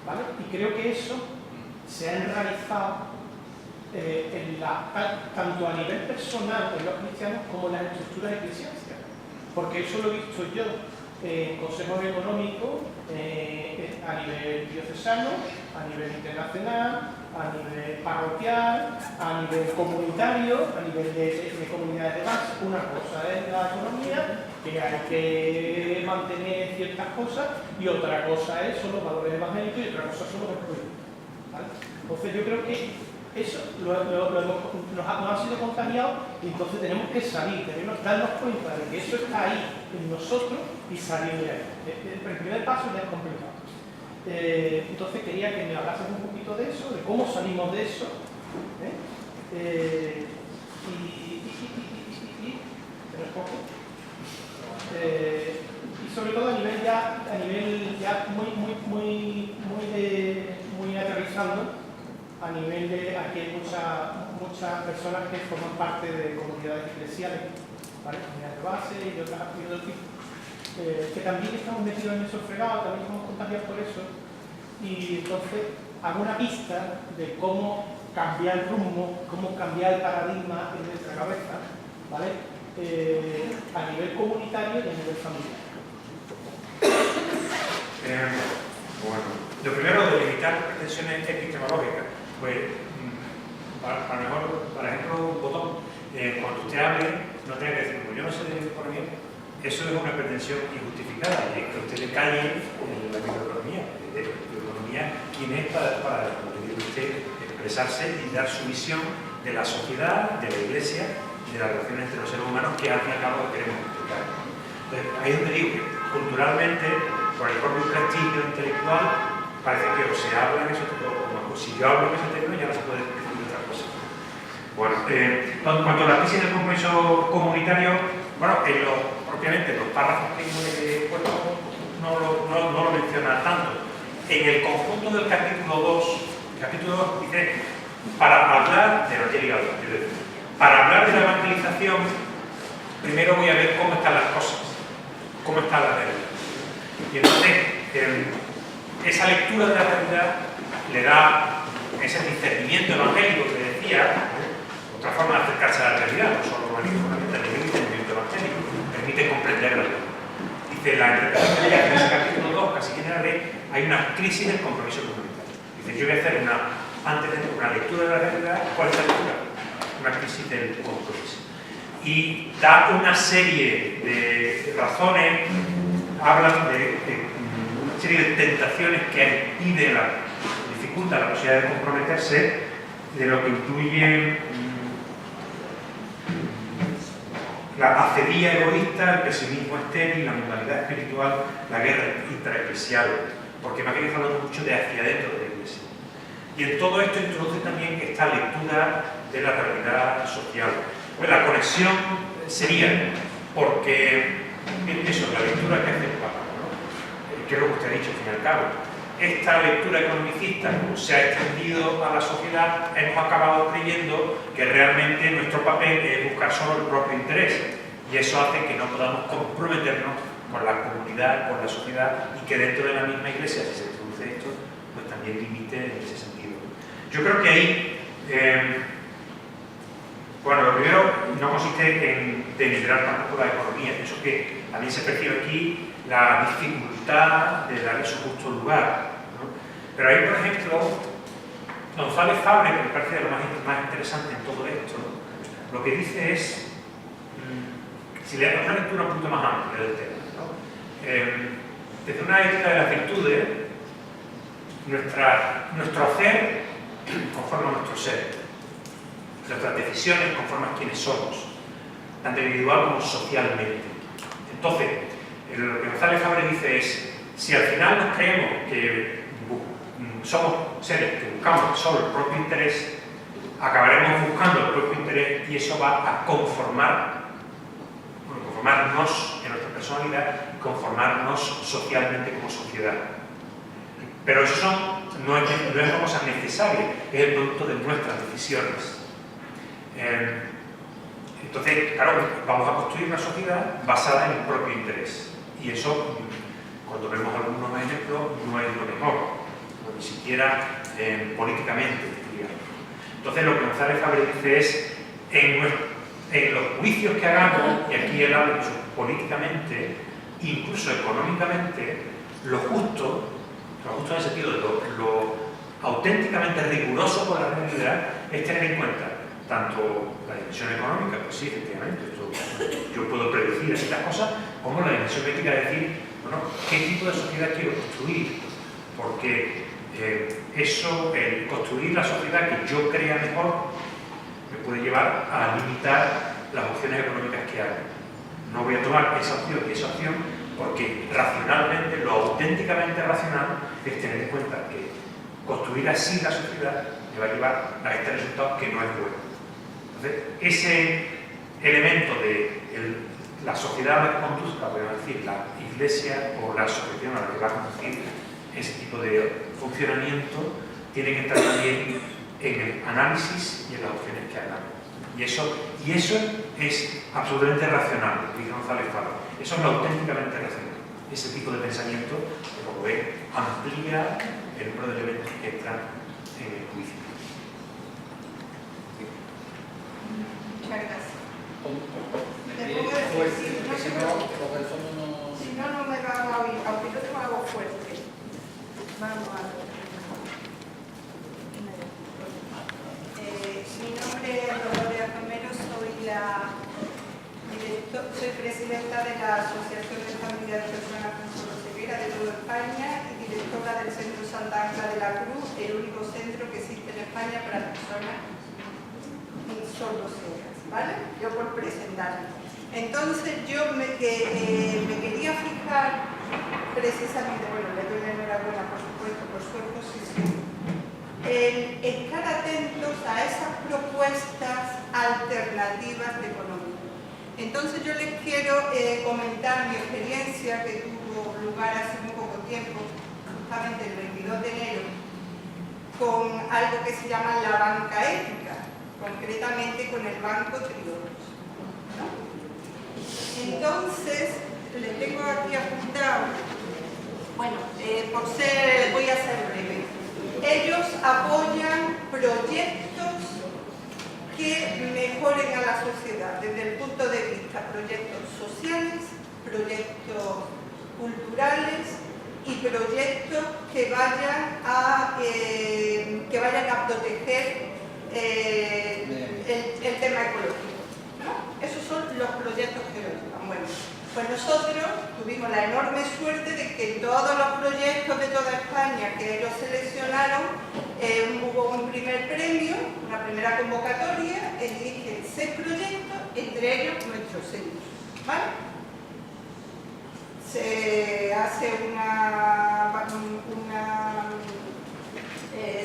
¿vale? Y creo que eso se ha enraizado tanto a nivel personal en los cristianos como en las estructuras eclesiásticas, porque eso lo he visto yo en consejos económicos a nivel diocesano, a nivel internacional, a nivel parroquial, a nivel comunitario, a nivel de comunidades de base. Una cosa es la economía, que hay que mantener ciertas cosas, y otra cosa son los valores evangélicos, y otra cosa son los excluidos, ¿vale? Entonces yo creo que eso nos ha sido contagiado, y entonces tenemos que salir, darnos cuenta de que eso está ahí en nosotros y salir de ahí. El primer paso ya es complicado. Entonces quería que me hablases un poquito de eso, de cómo salimos de eso, y sobre todo a nivel ya muy aterrizando, a nivel de aquí hay muchas personas que forman parte de comunidades eclesiales, ¿vale? Comunidades de base y de otro tipo. que también estamos metidos en esos fregados, también estamos contagiados por eso, y entonces hago una pista de cómo cambiar el rumbo, cómo cambiar el paradigma en nuestra cabeza, ¿vale? A nivel comunitario y a nivel familiar. Bueno, lo primero de limitar pretensiones epistemológicas, pues a lo mejor, por ejemplo, un botón, cuando usted hable, no tenga que decir, pues yo no sé de economía, eso es una pretensión injustificada, y es que usted le calle en la microeconomía. ¿Quién es para usted expresarse y dar su visión de la sociedad, de la Iglesia y de las relaciones entre los seres humanos que al fin y al cabo queremos explicar? Entonces, ahí es donde digo que culturalmente, por el propio prestigio intelectual, parece que o se habla en esos términos, o si yo hablo en esos términos ya no se puede decir otra cosa. Bueno, en cuanto a la crisis del compromiso comunitario, bueno, propiamente los párrafos que he puesto no lo menciona tanto. En el conjunto del capítulo 2, dice, para hablar de lo que he ligado, para hablar de la evangelización, primero voy a ver cómo están las cosas, cómo está la realidad. Y entonces, esa lectura de la realidad le da ese discernimiento evangélico que decía, otra forma de acercarse a la realidad, no solo manifiestamente, el discernimiento evangélico, permite comprender la realidad. Dice, la interpretación de ella, en ese capítulo 2, casi general, hay una crisis del compromiso comunitario. Dice, yo voy a hacer antes de una lectura de la realidad. ¿Cuál es la lectura? Una crisis del compromiso. Y da una serie de razones, hablan de una serie de tentaciones que impiden, dificultan la posibilidad de comprometerse, de lo que incluye la acedía egoísta, el pesimismo estéril, la mundanidad espiritual, la guerra intraeclesial, porque me habéis hablado mucho de hacia adentro de la Iglesia. Y en todo esto introduce también esta lectura de la realidad social. Pues la conexión sería, porque eso, la lectura que hace el Papa, ¿no? Que es lo que usted ha dicho, al fin y al cabo. Esta lectura economicista, como se ha extendido a la sociedad, hemos acabado creyendo que realmente nuestro papel es buscar solo el propio interés. Y eso hace que no podamos comprometernos con la comunidad, con la sociedad, y que dentro de la misma Iglesia, si se introduce esto, pues también limite en ese sentido. Yo creo que ahí, bueno, lo primero no consiste en denigrar tampoco la economía. Pienso que también se percibe aquí la dificultad de darle su justo lugar, ¿no? Pero ahí, por ejemplo, González Fabre, que me parece lo más interesante en todo esto, lo que dice es, si le damos una lectura un punto más amplia del tema, ¿no? Desde una ética de las virtudes, nuestro hacer conforma nuestro ser, nuestras decisiones conforman quienes somos, tanto individual como socialmente. Entonces, lo que González Fabre dice es, si al final nos creemos que somos seres que buscamos solo el propio interés, acabaremos buscando el propio interés y eso va a conformarnos en nuestra personalidad y conformarnos socialmente como sociedad. Pero eso no es una cosa necesaria, es el producto de nuestras decisiones. Entonces, claro, vamos a construir una sociedad basada en el propio interés. Y eso, cuando vemos algunos ejemplos, no es lo mejor, ni siquiera políticamente, digamos. Entonces, lo que González Fabre dice es, en los juicios que hagamos, y aquí él habla incluso políticamente, incluso económicamente, lo justo en el sentido de lo auténticamente riguroso con la realidad, es tener en cuenta tanto la dimensión económica, pues sí, efectivamente, yo puedo predecir estas cosas, como la dimensión ética de decir, bueno, ¿qué tipo de sociedad quiero construir? Porque el construir la sociedad que yo crea mejor me puede llevar a limitar las opciones económicas que hago. No voy a tomar esa opción y esa opción porque racionalmente, lo auténticamente racional es tener en cuenta que construir así la sociedad me va a llevar a este resultado que no es bueno. Entonces, ese elemento de la sociedad a la que conduzca, podemos decir, la Iglesia o la asociación a la que va a conducir ese tipo de funcionamiento, tiene que estar también en el análisis y en las opciones que hagamos. Y eso es absolutamente racional, dice González Faro. Eso es lo auténticamente racional. Ese tipo de pensamiento, como ve, amplía el número de elementos que entran en el juicio. Muchas gracias. Si no, no me van a oír, aunque yo tengo algo fuerte. Vamos a ver. Mi nombre es Dolores Romero, soy presidenta de la Asociación de Familias de Personas con Sordocieguera de toda España y directora del Centro Santa Ángela de la Cruz, el único centro que existe en España para personas sordociegas, ¿vale? Yo por presentarme. Entonces yo me quería fijar precisamente, bueno, le doy la enhorabuena por supuesto por su exposición, el estar atentos a esas propuestas alternativas de economía. Entonces yo les quiero comentar mi experiencia que tuvo lugar hace muy poco tiempo, justamente el 22 de enero, con algo que se llama la banca ética, concretamente con el Banco Triodos, ¿no? Entonces, les tengo aquí apuntado, bueno, voy a ser breve. Ellos apoyan proyectos que mejoren a la sociedad desde el punto de vista proyectos sociales, proyectos culturales y proyectos que vayan a proteger el tema ecológico, ¿no? Esos son los proyectos que lo llevan. Bueno, pues nosotros tuvimos la enorme suerte de que todos los proyectos de toda España que ellos seleccionaron, hubo un primer premio, una primera convocatoria, eligen 6 proyectos, entre ellos nuestro centro, ¿vale? Se hace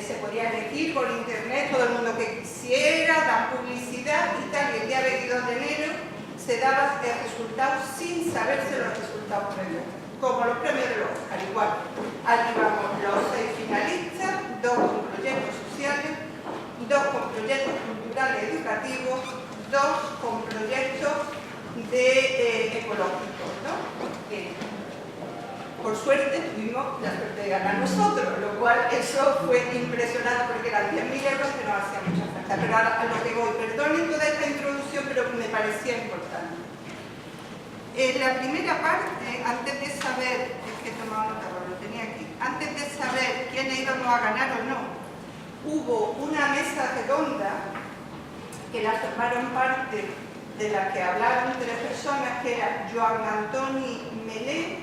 se podía elegir por internet todo el mundo que quisiera, dan publicidad y tal, y el día 22 de enero se daba el resultado sin saberse los resultados previos, como los premios de los Oscar, igual. Aquí vamos los 6 finalistas, 2 con proyectos sociales, 2 con proyectos culturales educativos, 2 con proyectos ecológicos, ¿no? Por suerte tuvimos la suerte de ganar nosotros, lo cual eso fue impresionante porque eran 10.000 euros que nos hacía mucha falta. Pero ahora a lo que voy, perdonen toda esta introducción, pero me parecía importante. En la primera parte, antes de saber, es que he tomado nota, lo tenía aquí, antes de saber quiénes íbamos a ganar o no, hubo una mesa redonda que la formaron parte de la que hablaron 3 personas, que era Joan Antoni Melé,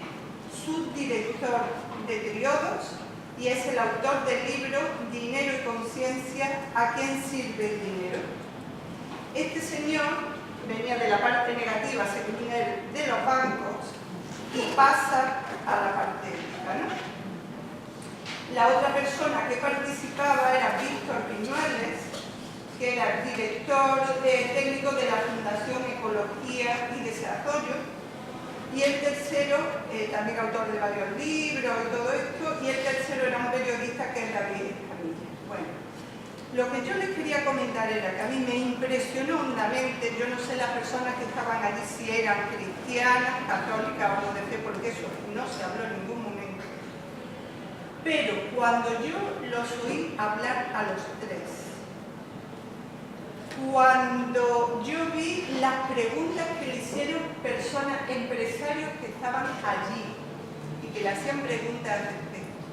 subdirector de Triodos, y es el autor del libro Dinero y conciencia, ¿a quién sirve el dinero? Este señor venía de la parte negativa, según él, de los bancos y pasa a la parte ética, ¿no? La otra persona que participaba era Víctor Piñueles, que era director técnico de la Fundación Ecología y Desarrollo, y el tercero, también autor de varios libros y todo esto, y el tercero era un periodista que es David Escamilla. Bueno, lo que yo les quería comentar era que a mí me impresionó hondamente, yo no sé las personas que estaban allí si eran cristianas, católicas o no de fe, porque eso no se habló en ningún momento, pero cuando yo los oí hablar a los 3, cuando yo vi las preguntas que le hicieron personas, empresarios que estaban allí y que le hacían preguntas al respecto,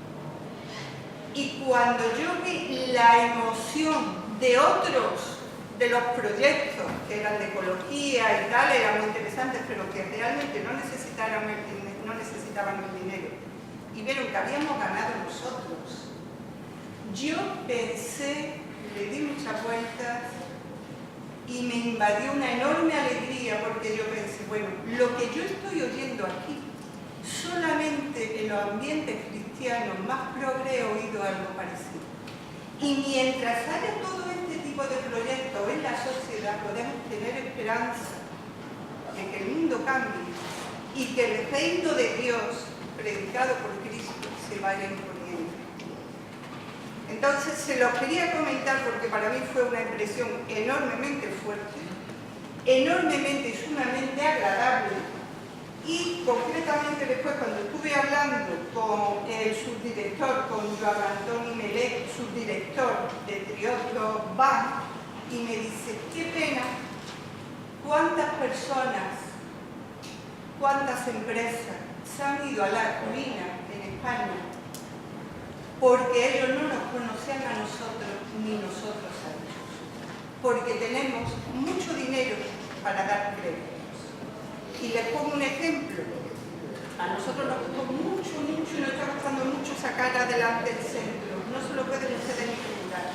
y cuando yo vi la emoción de otros de los proyectos que eran de ecología y tal, eran muy interesantes, pero que realmente no necesitaban el dinero, y vieron que habíamos ganado nosotros, yo pensé, le di muchas vueltas, y me invadió una enorme alegría porque yo pensé, bueno, lo que yo estoy oyendo aquí, solamente en los ambientes cristianos más progre he oído algo parecido. Y mientras haya todo este tipo de proyectos en la sociedad, podemos tener esperanza de que el mundo cambie y que el reino de Dios, predicado por Cristo, se vaya imponiendo. Entonces se los quería comentar porque para mí fue una impresión enormemente fuerte, enormemente y sumamente agradable, y concretamente después cuando estuve hablando con el subdirector, con Joan Antoni Melé, subdirector de Triodos Bank, y me dice, qué pena, cuántas personas, cuántas empresas se han ido a la ruina en España porque ellos no nos conocían a nosotros ni nosotros a ellos, porque tenemos mucho dinero para dar créditos. Y les pongo un ejemplo. A nosotros nos costó mucho y nos está costando mucho sacar adelante el centro. No se lo pueden ustedes ni figurar.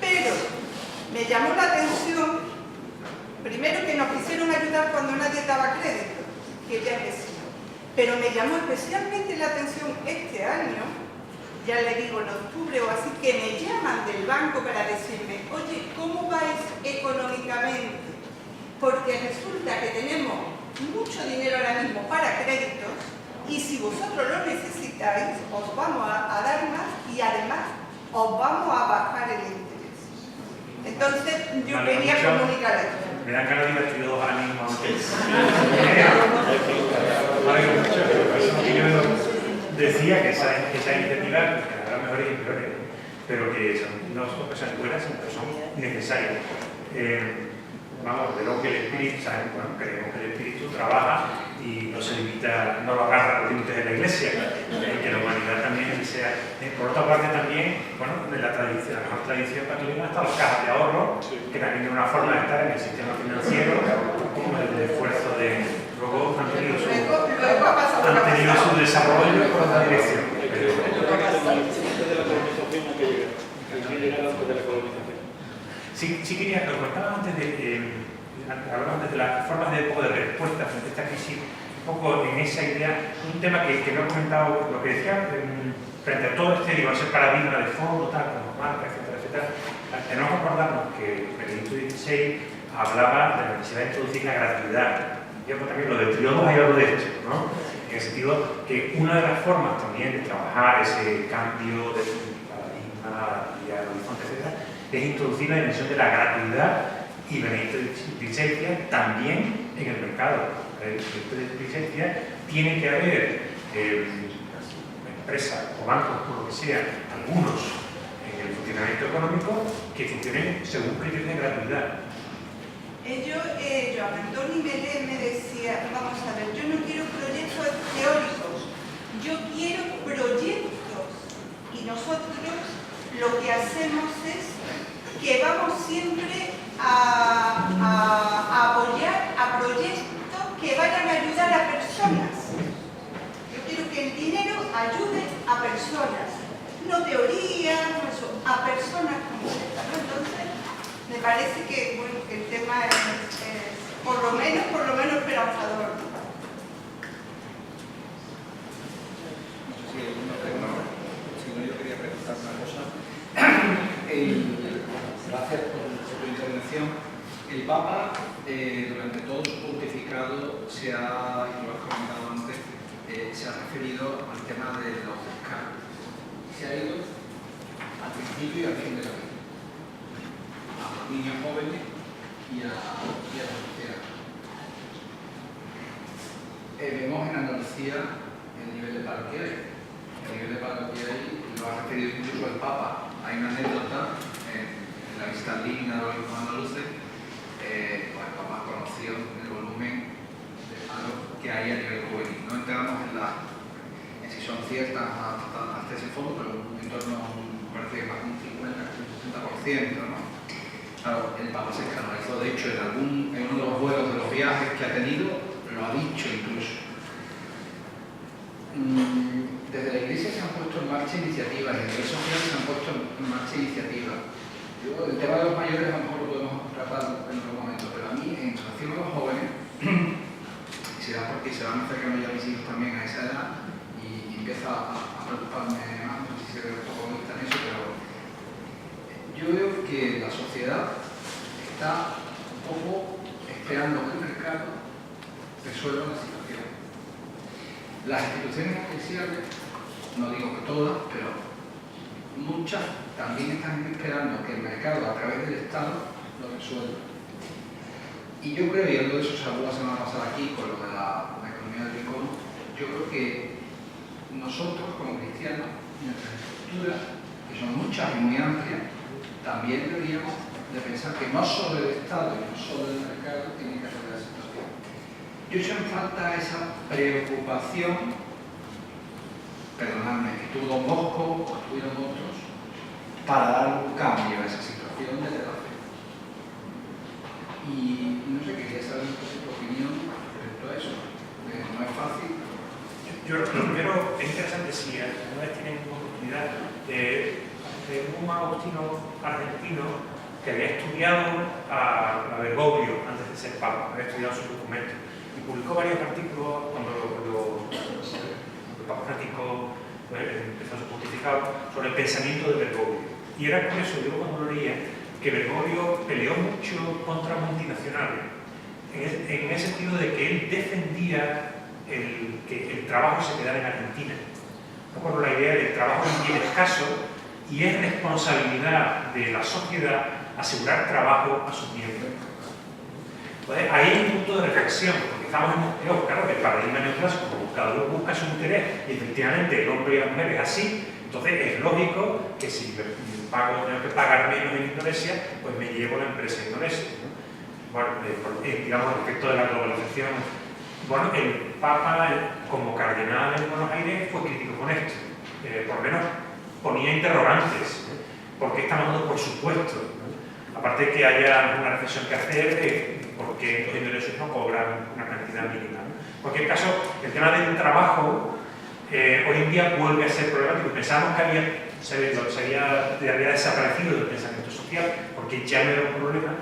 Pero me llamó la atención, primero que nos quisieron ayudar cuando nadie daba crédito, que ya que sí. Pero me llamó especialmente la atención este año, ya le digo en octubre o así, que me llaman del banco para decirme, oye, ¿cómo vais económicamente? Porque resulta que tenemos mucho dinero ahora mismo para créditos y si vosotros lo necesitáis, os vamos a dar más y además os vamos a bajar el interés. Entonces, yo quería comunicar esto. Me dan ganas de invertir dos ahora mismo. Decía que esa iniciativa, que habrá mejores y peores, pero que no son cosas buenas, pero son necesarias. Vamos, de lo que el espíritu, ¿saben? Bueno, creemos que el espíritu trabaja y no se limita, no lo agarra a los límites de la iglesia, que la humanidad también sea. Por otra parte también, bueno, de la tradición, la mejor tradición católica están las cajas de ahorro, que también es una forma de estar en el sistema financiero, como el esfuerzo de. Luego han tenido su desarrollo por otra dirección. Sí quería, lo comentaba antes hablaba antes de las formas de respuesta frente a esta crisis, un poco en esa idea, un tema que no he comentado, lo que decía, frente a todo este, ese paradigma de fondo, tal, como marca, etcétera, tenemos que acordarnos que Benedicto XVI hablaba de la necesidad de introducir la gratuidad. Yo también lo de Triodos hay algo de esto, ¿no? En el sentido que una de las formas también de trabajar ese cambio de paradigma y horizonte, etcétera, es introducir la dimensión de la gratuidad y Benedicto XVI también en el mercado. Benedicto XVI tiene que haber empresas o bancos, por lo que sea, algunos en el funcionamiento económico que funcionen según criterios de gratuidad. Joan Antoni Melé me decía, vamos a ver, yo no quiero proyectos teóricos, yo quiero proyectos. Y nosotros lo que hacemos es que vamos siempre a apoyar a proyectos que vayan a ayudar a personas. Yo quiero que el dinero ayude a personas, no teorías, no eso, a personas concretas, ¿no? Entonces, me parece que, bueno, que el tema es por lo menos esperanzador. Sí, yo quería preguntar una cosa. Gracias por su intervención. El Papa, durante todo su pontificado, y lo has comentado antes, se ha referido al tema de los descargos. Se ha ido al principio y al fin de la vida, a los niños jóvenes y a la sociedad. Vemos en Andalucía el nivel de paro que hay. El nivel de paro que hay lo ha referido incluso el Papa. Hay una anécdota en la visita digna de los andaluces, el Papa conoció el volumen de paro que hay a nivel juvenil. No entramos en si son ciertas hasta ese fondo, pero en torno a parece que más de un 50-60%, ¿no? Claro, el Papa se escandalizó, de hecho, en uno de los vuelos de los viajes que ha tenido, lo ha dicho incluso. Desde la Iglesia se han puesto en marcha iniciativas, desde la Iglesia social se han puesto en marcha iniciativas. El tema de los mayores a lo mejor lo podemos tratar en otro momento, pero a mí, en relación a los jóvenes, y será porque se van acercando ya mis hijos también a esa edad, y empieza a preocuparme más, no sé si se ve un poco egoísta en eso, pero yo veo que la sociedad está un poco esperando que el mercado resuelva la situación. Las instituciones eclesiales, no digo que todas, pero muchas también están esperando que el mercado, a través del Estado, lo resuelva. Y yo creo, y algo de eso se habló la semana pasada aquí, con lo de la economía del icono, yo creo que nosotros, como cristianos, nuestras estructuras, que son muchas y muy amplias, también deberíamos de pensar que no solo el Estado y no solo el mercado tienen que arreglar la situación. Yo echo en falta esa preocupación, perdonadme, que tuvo Don Bosco o tuvieron otros, para dar un cambio a esa situación desde la fe. Y no sé, quería saber un poco tu opinión respecto a eso, porque no es fácil. Yo lo primero, es interesante si alguna vez tienen oportunidad de un agustino argentino que había estudiado a Bergoglio antes de ser papa, había estudiado sus documentos y publicó varios artículos cuando el Papa Francisco empezó su pontificado sobre el pensamiento de Bergoglio. Y era curioso, yo cuando lo leía, que Bergoglio peleó mucho contra multinacionales, en el sentido de que él defendía que el trabajo se quedara en Argentina. Un poco la idea del trabajo es bien escaso y es responsabilidad de la sociedad asegurar trabajo a sus miembros. Entonces, ahí hay un punto de reflexión, porque estamos en claro, el paradigma neoclásico, como cada uno busca su interés, y efectivamente el hombre y la mujer es así, entonces es lógico que si tengo que pagar menos en Indonesia, pues me llevo la empresa a Indonesia, ¿no? Bueno, digamos, respecto de la globalización, bueno, el Papa, como cardenal en Buenos Aires, fue crítico con esto, por lo menos ponía interrogantes, ¿no? ¿Por qué estamos dando por supuesto? ¿No? Aparte de que haya una reflexión que hacer, ¿por qué los indonesios no cobran una cantidad mínima? ¿No? En cualquier caso, el tema del trabajo hoy en día vuelve a ser problemático. Pensábamos que había desaparecido del pensamiento social, porque ya no era un problema,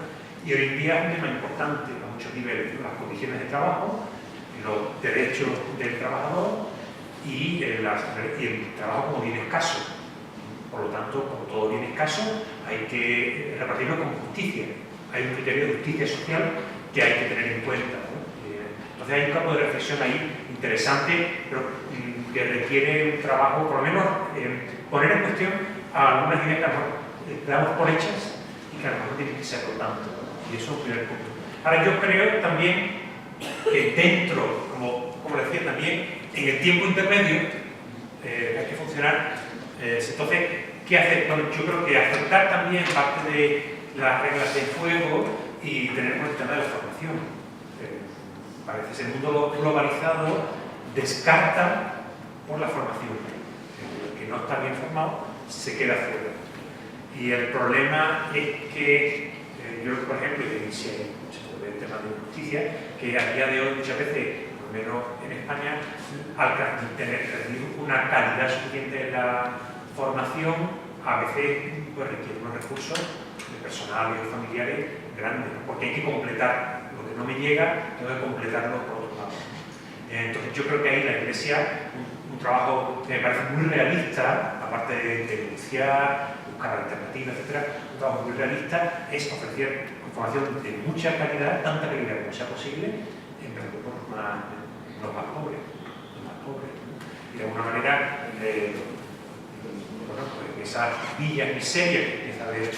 y hoy en día es un tema importante a muchos niveles, ¿no? Las condiciones de trabajo, los derechos del trabajador y el trabajo como bien escaso. Por lo tanto, como todo bien escaso, hay que repartirlo con justicia. Hay un criterio de justicia social que hay que tener en cuenta, ¿no? Entonces hay un campo de reflexión ahí interesante, pero que requiere un trabajo, por lo menos poner en cuestión a algunas ideas que a lo mejor damos por hechas y que a lo mejor tienen que serlo tanto, ¿no? Y eso es un primer punto. Ahora, yo creo también que dentro, como decía también, en el tiempo intermedio hay que funcionar. Entonces, ¿qué hacer? Bueno, yo creo que aceptar también parte de las reglas del juego y tener en cuenta el tema de la formación. Parece ser el mundo globalizado descarta por la formación. El que no está bien formado se queda fuera. Y el problema es que yo, por ejemplo, y si hay el tema de justicia, que a día de hoy muchas veces, por lo menos en España, al tener una calidad suficiente en la formación, a veces pues, requiere unos recursos de personal y familiares grandes, ¿no? Porque hay que completar lo que no me llega, tengo que completarlo por otro lado. Entonces yo creo que ahí la Iglesia, un trabajo que me parece muy realista, aparte de denunciar, buscar alternativas, etc., un trabajo muy realista es ofrecer información de mucha calidad, tanta calidad como sea posible, en por los más pobres, ¿no? Y de alguna manera, bueno, pues esas villas miserias que empieza a haber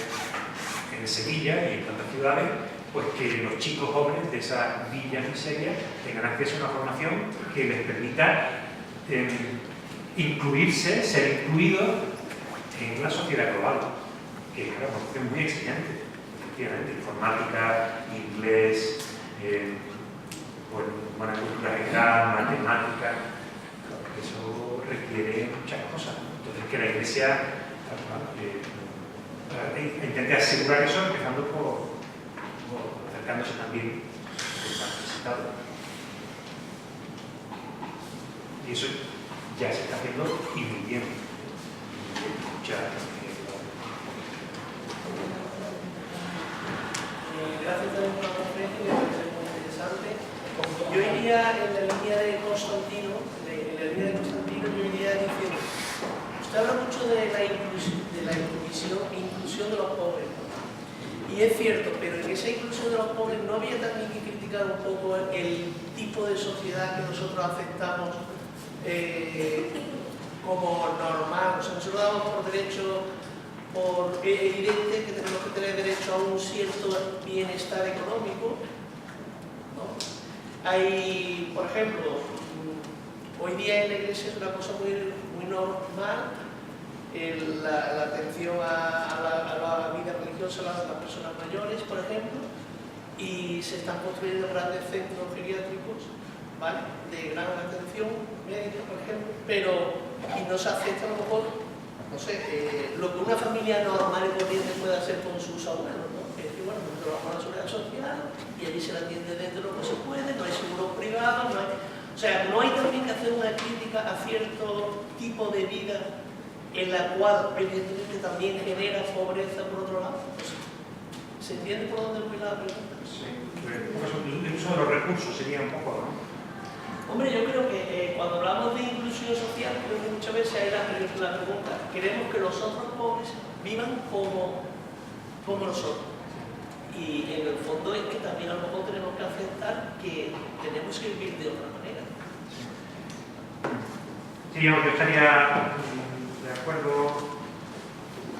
en Sevilla y en tantas ciudades, pues que los chicos jóvenes de esas villas miserias tengan acceso a una formación que les permita incluirse, ser incluidos en una sociedad global, que es una formación muy exigente, efectivamente, informática, inglés, bueno, buena cultura general, matemática, eso requiere muchas cosas, ¿no? Entonces que la Iglesia intente asegurar eso, empezando por acercándose también al necesitado. Y eso ya se está haciendo y muy bien. Gracias también por la conferencia, me parece muy interesante. Yo iría en la línea de Constantino, yo iría diciendo, usted habla mucho de la inclusión de los pobres, ¿no? Y es cierto, pero en esa inclusión de los pobres no había también que criticar un poco el tipo de sociedad que nosotros aceptamos como normal. O sea, nosotros damos por derecho, por evidente que tenemos que tener derecho a un cierto bienestar económico, ¿no? Hay, por ejemplo, hoy día en la iglesia es una cosa muy normal la atención a la vida religiosa de las personas mayores, por ejemplo, y se están construyendo grandes centros geriátricos, ¿vale?, de gran atención médica, por ejemplo, pero no se acepta a lo mejor, no sé, lo que una familia normal y corriente puede hacer con sus abuelos, ¿no? Es decir, bueno, nosotros vamos a la seguridad social y allí se la atiende dentro de lo que se puede, no hay seguros privados, no hay... O sea, no hay también que hacer una crítica a cierto tipo de vida en la cual evidentemente también genera pobreza por otro lado. ¿Se entiende por dónde voy la pregunta? Sí, el uso de los recursos sería un poco, ¿no? Hombre, yo creo que cuando hablamos de inclusión social, creo que muchas veces hay la pregunta, queremos que los otros pobres vivan como nosotros. Y en el fondo es que también a lo mejor tenemos que aceptar que tenemos que vivir de otra manera. Sí, yo estaría de acuerdo.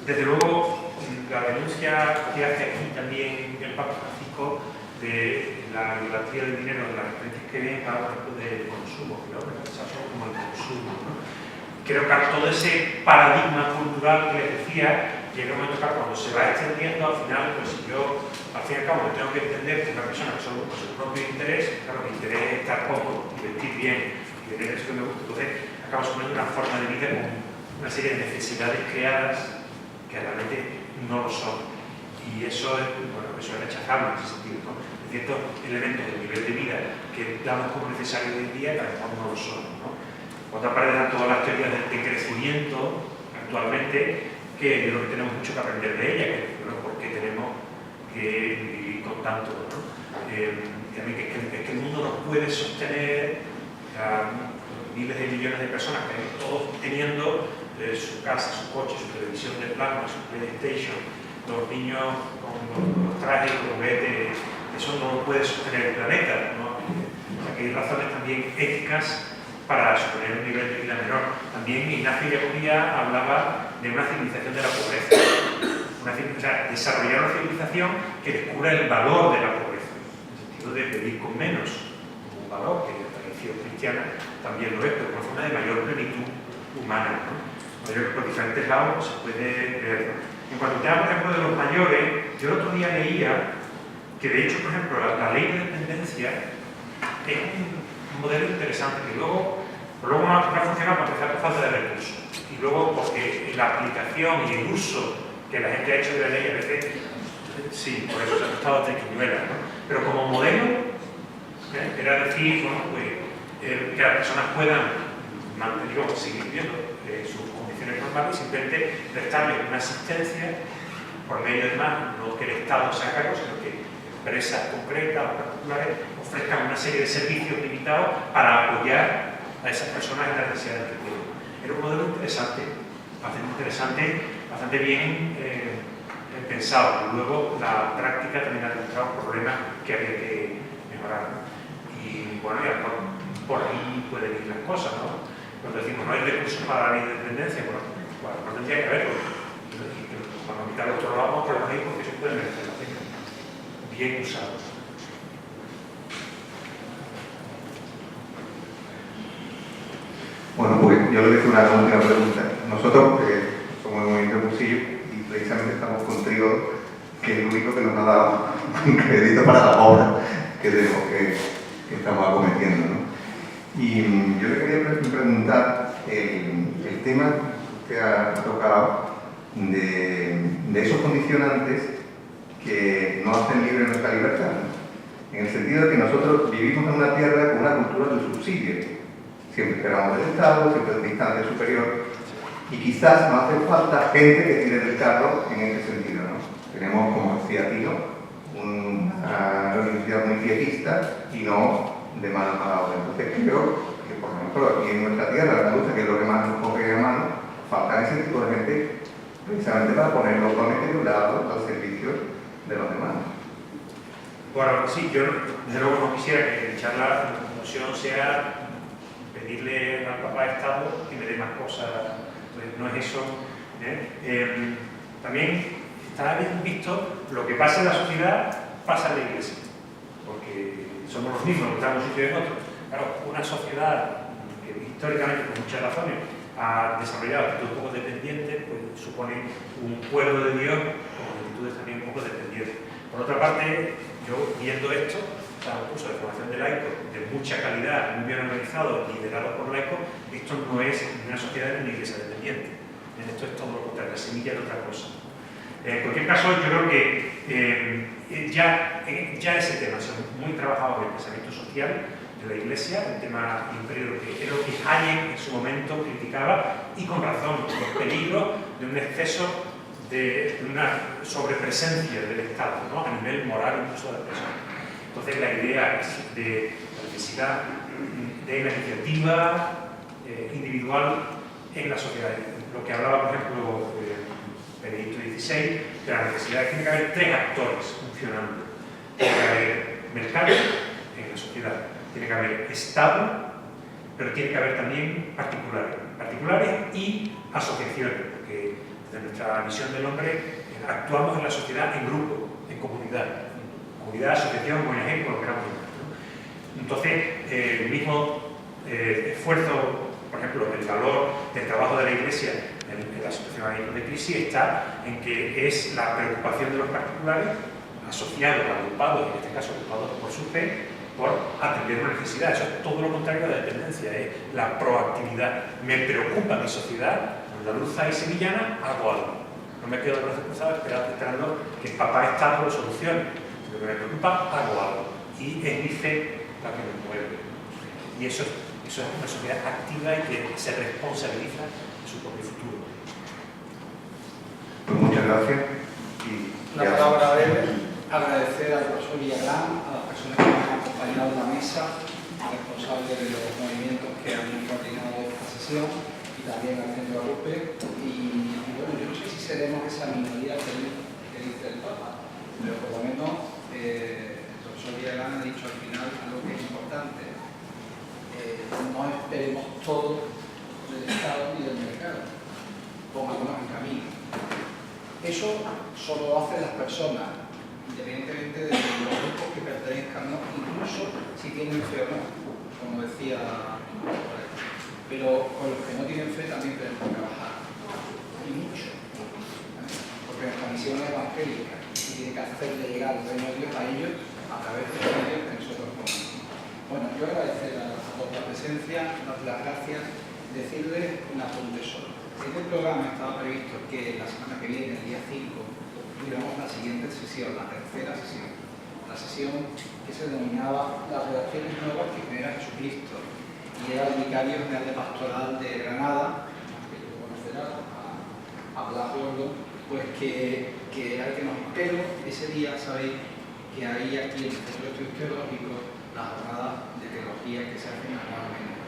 Desde luego, la denuncia que hace aquí también el Papa Francisco de la idolatría del dinero, de las referencias que ven a por ejemplo de consumo, que lo rechazo como el consumo, ¿no? Creo que todo ese paradigma cultural que les decía, llega un momento que cuando se va extendiendo, al final, pues si yo, al fin y al cabo, tengo que entender que una persona que solo por su propio interés, claro, mi interés es estar cómodo y vestir bien y tener eso que me gusta, entonces acabo asumiendo una forma de vida con una serie de necesidades creadas que realmente no lo son. Y eso es, bueno, eso es rechazable en ese sentido, ¿no? Ciertos elementos del nivel de vida que damos como necesarios hoy en día que a lo mejor no lo son, ¿no? Por otra parte, dan todas las teorías de crecimiento actualmente, que yo creo que tenemos mucho que aprender de ellas, que no por qué tenemos que vivir con tanto, ¿no? También que el mundo no puede sostener a miles de millones de personas, que todos teniendo su casa, su coche, su televisión de plasma, su PlayStation, los niños con los trajes y los juguetes, eso no puede sostener el planeta, ¿no? O sea, que hay razones también éticas para sostener un nivel de vida menor. También Ignacio Ellacuría hablaba de una civilización de la pobreza, o sea, desarrollar una civilización que descubra el valor de la pobreza, en el sentido de vivir con menos, un valor que la tradición cristiana también lo es, pero una forma de mayor plenitud humana, ¿no? Por diferentes lados se puede ver, ¿no? En cuanto te hablo, por ejemplo, de los mayores, yo el otro día leía que, de hecho, por ejemplo, la ley de dependencia es un modelo interesante que luego no ha funcionado por empezar por falta de recursos. Y luego porque la aplicación y el uso que la gente ha hecho de la ley a veces, sí, por eso se ha estado a triquiñuelas, ¿no? Pero como modelo, era decir, bueno, pues, que las personas puedan mantener, seguir viviendo sus condiciones normales y simplemente prestarles una asistencia por medio de más, no que el Estado se haga cargo, sino que empresas concretas o particulares ofrezcan una serie de servicios limitados para apoyar a esas personas en las necesidades que tienen. Era un modelo interesante, bastante bien pensado. Luego la práctica también ha demostrado problemas que había que mejorar. Y bueno, ya por ahí pueden ir las cosas, ¿no? Cuando decimos no hay recursos para la independencia, bueno, no tendría que haberlo. Y cuando quitar otro lado, vamos por ahí porque eso puede merecer la pena. Bien usados. Bueno, pues yo le voy a hacer una última pregunta. Nosotros somos un movimiento Cursillo y precisamente estamos con Trigo, que es el único que nos ha dado un crédito para la obra que estamos acometiendo, ¿no? Y yo le quería preguntar el tema que usted ha tocado de esos condicionantes que no hacen libre nuestra libertad, ¿no? En el sentido de que nosotros vivimos en una tierra con una cultura de subsidio. Siempre esperamos del Estado, siempre de distancia superior, y quizás nos hace falta gente que tire del carro en ese sentido, ¿no? Tenemos, como decía Tino, una religiosidad muy pietista y no de mano a la obra. Entonces creo que, por ejemplo, aquí en nuestra tierra, la Andalucía, que es lo que más nos coge a mano, falta ese tipo de gente precisamente para poner los dones de un lado al servicio de los demás. Bueno, sí, yo desde luego no quisiera que la conclusión sea pedirle al Papa de Estado que me dé más cosas, pues no es eso. También está bien visto lo que pasa en la sociedad, pasa en la Iglesia, porque somos los mismos, que estamos en un sitio y en otro. Claro, una sociedad que históricamente, por muchas razones, ha desarrollado actitudes un poco dependientes, pues supone un pueblo de Dios con actitudes también un poco dependientes. Por otra parte, yo viendo esto, un curso de formación de laicos de mucha calidad, muy bien organizado, liderado por laicos, esto no es una sociedad ni una iglesia dependiente. Esto es todo lo contrario, la semilla de otra cosa. En cualquier caso, yo creo que ya ese tema es muy trabajado en el pensamiento social de la Iglesia, el tema imperio, que es lo que Hayek en su momento criticaba, y con razón, los peligros de un exceso de una sobrepresencia del Estado, ¿no? A nivel moral incluso de las personas. Entonces la idea es de la necesidad de la iniciativa individual en la sociedad. Lo que hablaba, por ejemplo, Benedicto XVI, de la necesidad de que tiene que haber tres actores funcionando. Tiene que haber mercado en la sociedad, tiene que haber Estado, pero tiene que haber también particulares y asociaciones, porque desde nuestra visión del hombre actuamos en la sociedad en grupo, en comunidad, asociación, ONG, como lo queramos llamar, ¿no? Entonces, el mismo esfuerzo, por ejemplo, el valor del trabajo de la Iglesia en la situación de crisis está en que es la preocupación de los particulares asociados, agrupados, en este caso agrupados por su fe, por atender una necesidad. Eso es todo lo contrario a la dependencia, es la proactividad. Me preocupa mi sociedad, andaluza y sevillana, hago algo. No me quedo de brazos cruzados esperando que el Papa Estado lo solucione. Lo que me preocupa, hago algo. Y es mi fe la que me mueve. Y eso es una sociedad activa y que se responsabiliza de su propio futuro. Pues muchas gracias. Una palabra breve, agradecer al profesor Villagrán, a las personas que me han acompañado en la mesa, responsables de los movimientos que han coordinado esta sesión, y también al Centro Arupe. Y bueno, yo no sé si seremos esa minoría que dice el Papa, pero por lo menos el profesor Villagrán ha dicho al final algo que es importante. No esperemos todo del Estado ni del mercado, pongámonos en camino. Eso solo lo hacen las personas, independientemente de los grupos que pertenezcan, ¿no? Incluso si tienen fe o no, como decía. Pero con los que no tienen fe también tenemos que trabajar, y mucho, porque nuestra misión es evangélica y tiene que hacerle llegar el reino de Dios a ellos a través de los medios que nosotros ponemos. Bueno, yo agradecer a todos la presencia, darles las gracias, decirles un apunte solo. Este programa estaba previsto que la semana que viene, el día 5, tuviéramos la siguiente sesión, la tercera sesión. La sesión que se denominaba Las redacciones nuevas que genera Jesucristo. Y era el vicario general de Pastoral de Granada, que yo conocerá, a Blas Gordo, pues que era el que nos espero. Ese día sabéis que hay aquí en el Centro de Estudios Teológicos las jornadas de teología que se hacen anualmente.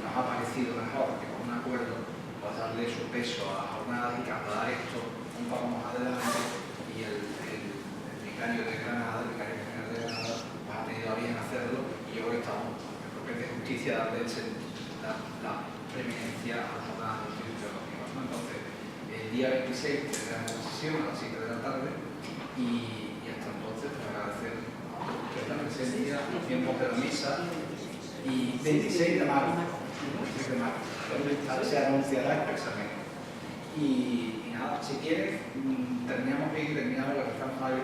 Nos ha parecido mejor que con un acuerdo pues darle su peso a las jornadas y trasladar esto un poco más adelante, y el vicario de Granada, el vicario general de Granada, pues ha tenido a bien hacerlo, y yo creo que es de justicia darle la preeminencia a las jornadas de estudios teológicos, ¿no? Entonces, el día 26 tendremos una sesión a las 7 de la tarde, y hasta entonces pues agradecer la presencia, los tiempos de la misa, y 26 de marzo, se anunciará expresamente. Y nada, si quieres, terminamos bien y terminamos lo que estamos una vez